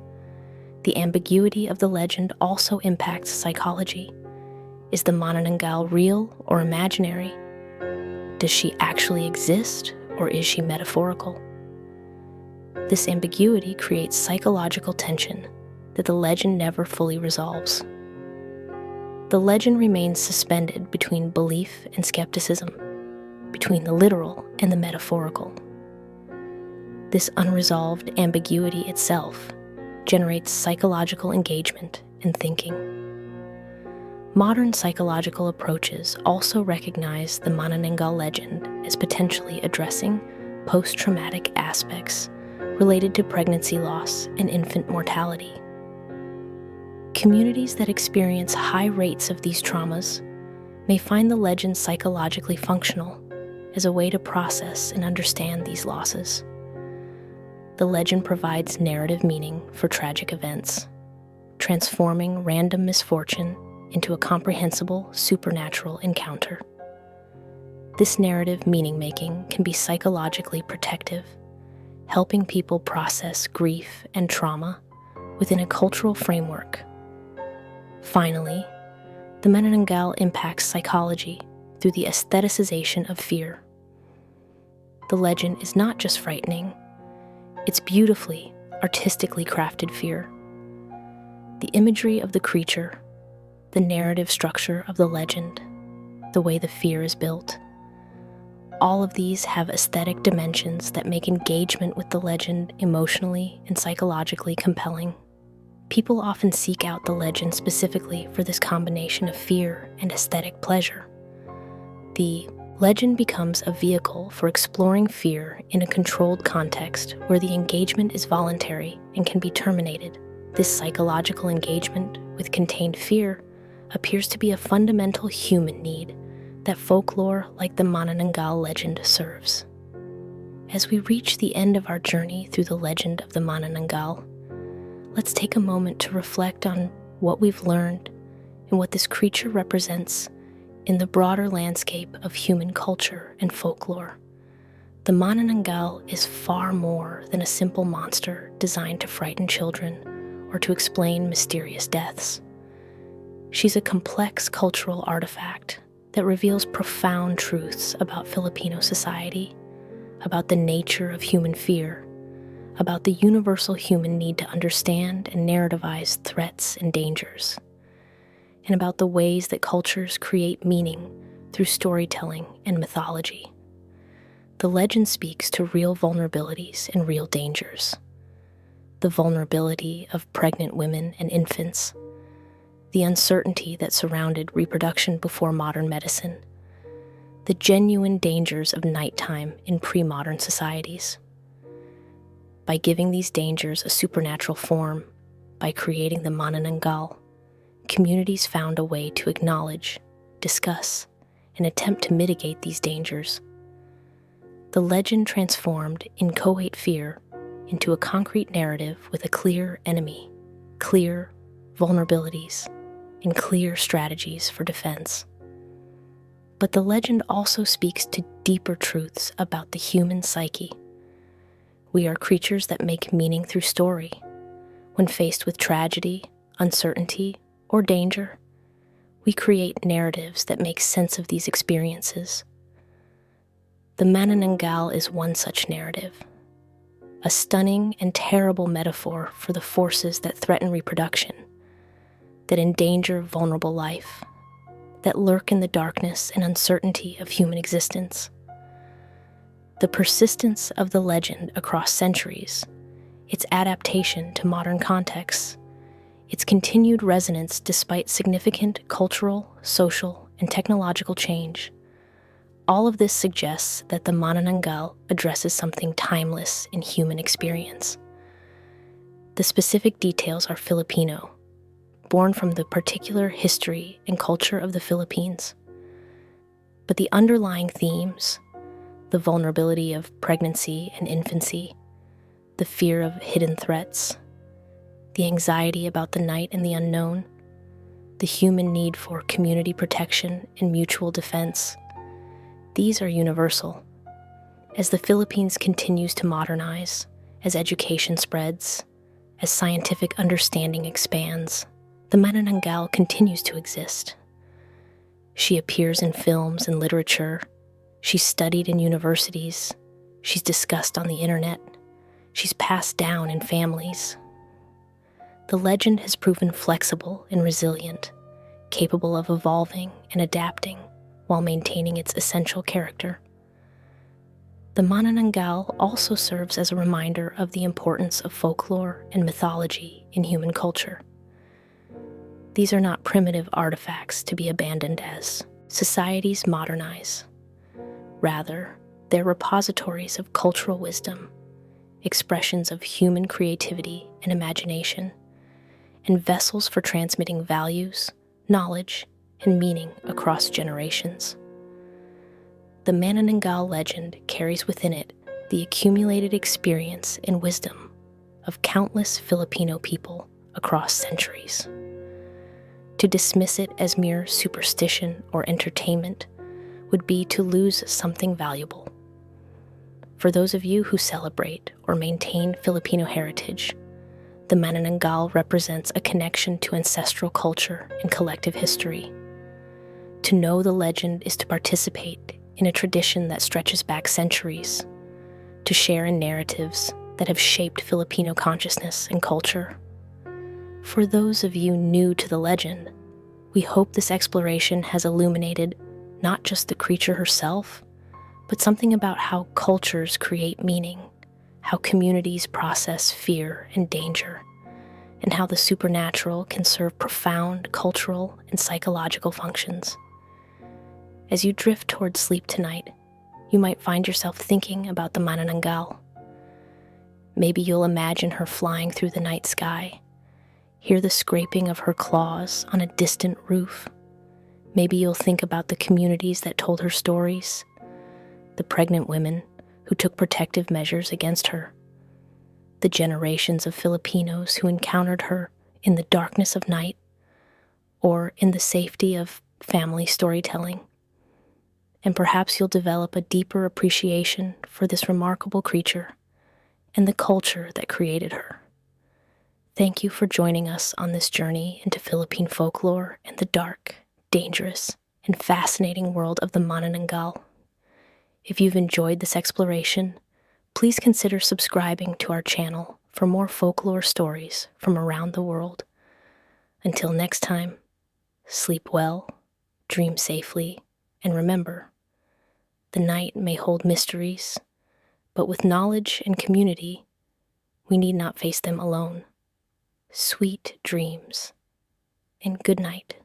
The ambiguity of the legend also impacts psychology. Is the Manananggal real or imaginary? Does she actually exist, or is she metaphorical? This ambiguity creates psychological tension that the legend never fully resolves. The legend remains suspended between belief and skepticism, between the literal and the metaphorical. This unresolved ambiguity itself generates psychological engagement and thinking. Modern psychological approaches also recognize the Manananggal legend as potentially addressing post-traumatic aspects related to pregnancy loss and infant mortality. Communities that experience high rates of these traumas may find the legend psychologically functional as a way to process and understand these losses. The legend provides narrative meaning for tragic events, transforming random misfortune into a comprehensible supernatural encounter. This narrative meaning-making can be psychologically protective, helping people process grief and trauma within a cultural framework. Finally, the Manananggal impacts psychology through the aestheticization of fear. The legend is not just frightening, it's beautifully, artistically crafted fear. The imagery of the creature, the narrative structure of the legend, the way the fear is built, all of these have aesthetic dimensions that make engagement with the legend emotionally and psychologically compelling. People often seek out the legend specifically for this combination of fear and aesthetic pleasure. The legend becomes a vehicle for exploring fear in a controlled context where the engagement is voluntary and can be terminated. This psychological engagement with contained fear appears to be a fundamental human need that folklore like the Manananggal legend serves. As we reach the end of our journey through the legend of the Manananggal, let's take a moment to reflect on what we've learned and what this creature represents in the broader landscape of human culture and folklore. The Manananggal is far more than a simple monster designed to frighten children or to explain mysterious deaths. She's a complex cultural artifact that reveals profound truths about Filipino society, about the nature of human fear, about the universal human need to understand and narrativize threats and dangers, and about the ways that cultures create meaning through storytelling and mythology. The legend speaks to real vulnerabilities and real dangers. The vulnerability of pregnant women and infants, the uncertainty that surrounded reproduction before modern medicine, the genuine dangers of nighttime in pre-modern societies. By giving these dangers a supernatural form, by creating the Manananggal, communities found a way to acknowledge, discuss, and attempt to mitigate these dangers. The legend transformed inchoate fear into a concrete narrative with a clear enemy, clear vulnerabilities, and clear strategies for defense. But the legend also speaks to deeper truths about the human psyche. We are creatures that make meaning through story. When faced with tragedy, uncertainty, or danger, we create narratives that make sense of these experiences. The Manananggal is one such narrative, a stunning and terrible metaphor for the forces that threaten reproduction, that endanger vulnerable life, that lurk in the darkness and uncertainty of human existence. The persistence of the legend across centuries, its adaptation to modern contexts, its continued resonance despite significant cultural, social, and technological change, all of this suggests that the Manananggal addresses something timeless in human experience. The specific details are Filipino, born from the particular history and culture of the Philippines. But the underlying themes, the vulnerability of pregnancy and infancy, the fear of hidden threats, the anxiety about the night and the unknown, the human need for community protection and mutual defense, these are universal. As the Philippines continues to modernize, as education spreads, as scientific understanding expands, the Manananggal continues to exist. She appears in films and literature. She's studied in universities. She's discussed on the internet. She's passed down in families. The legend has proven flexible and resilient, capable of evolving and adapting while maintaining its essential character. The Manananggal also serves as a reminder of the importance of folklore and mythology in human culture. These are not primitive artifacts to be abandoned as societies modernize. Rather, they're repositories of cultural wisdom, expressions of human creativity and imagination, and vessels for transmitting values, knowledge, and meaning across generations. The Manananggal legend carries within it the accumulated experience and wisdom of countless Filipino people across centuries. To dismiss it as mere superstition or entertainment would be to lose something valuable. For those of you who celebrate or maintain Filipino heritage, the Manananggal represents a connection to ancestral culture and collective history. To know the legend is to participate in a tradition that stretches back centuries, to share in narratives that have shaped Filipino consciousness and culture. For those of you new to the legend, we hope this exploration has illuminated not just the creature herself, but something about how cultures create meaning, how communities process fear and danger, and how the supernatural can serve profound cultural and psychological functions. As you drift towards sleep tonight, you might find yourself thinking about the Manananggal. Maybe you'll imagine her flying through the night sky, hear the scraping of her claws on a distant roof. Maybe you'll think about the communities that told her stories, the pregnant women who took protective measures against her, the generations of Filipinos who encountered her in the darkness of night or in the safety of family storytelling. And perhaps you'll develop a deeper appreciation for this remarkable creature and the culture that created her. Thank you for joining us on this journey into Philippine folklore and the dark, dangerous, and fascinating world of the Manananggal. If you've enjoyed this exploration, please consider subscribing to our channel for more folklore stories from around the world. Until next time, sleep well, dream safely, and remember, the night may hold mysteries, but with knowledge and community, we need not face them alone. Sweet dreams, and good night.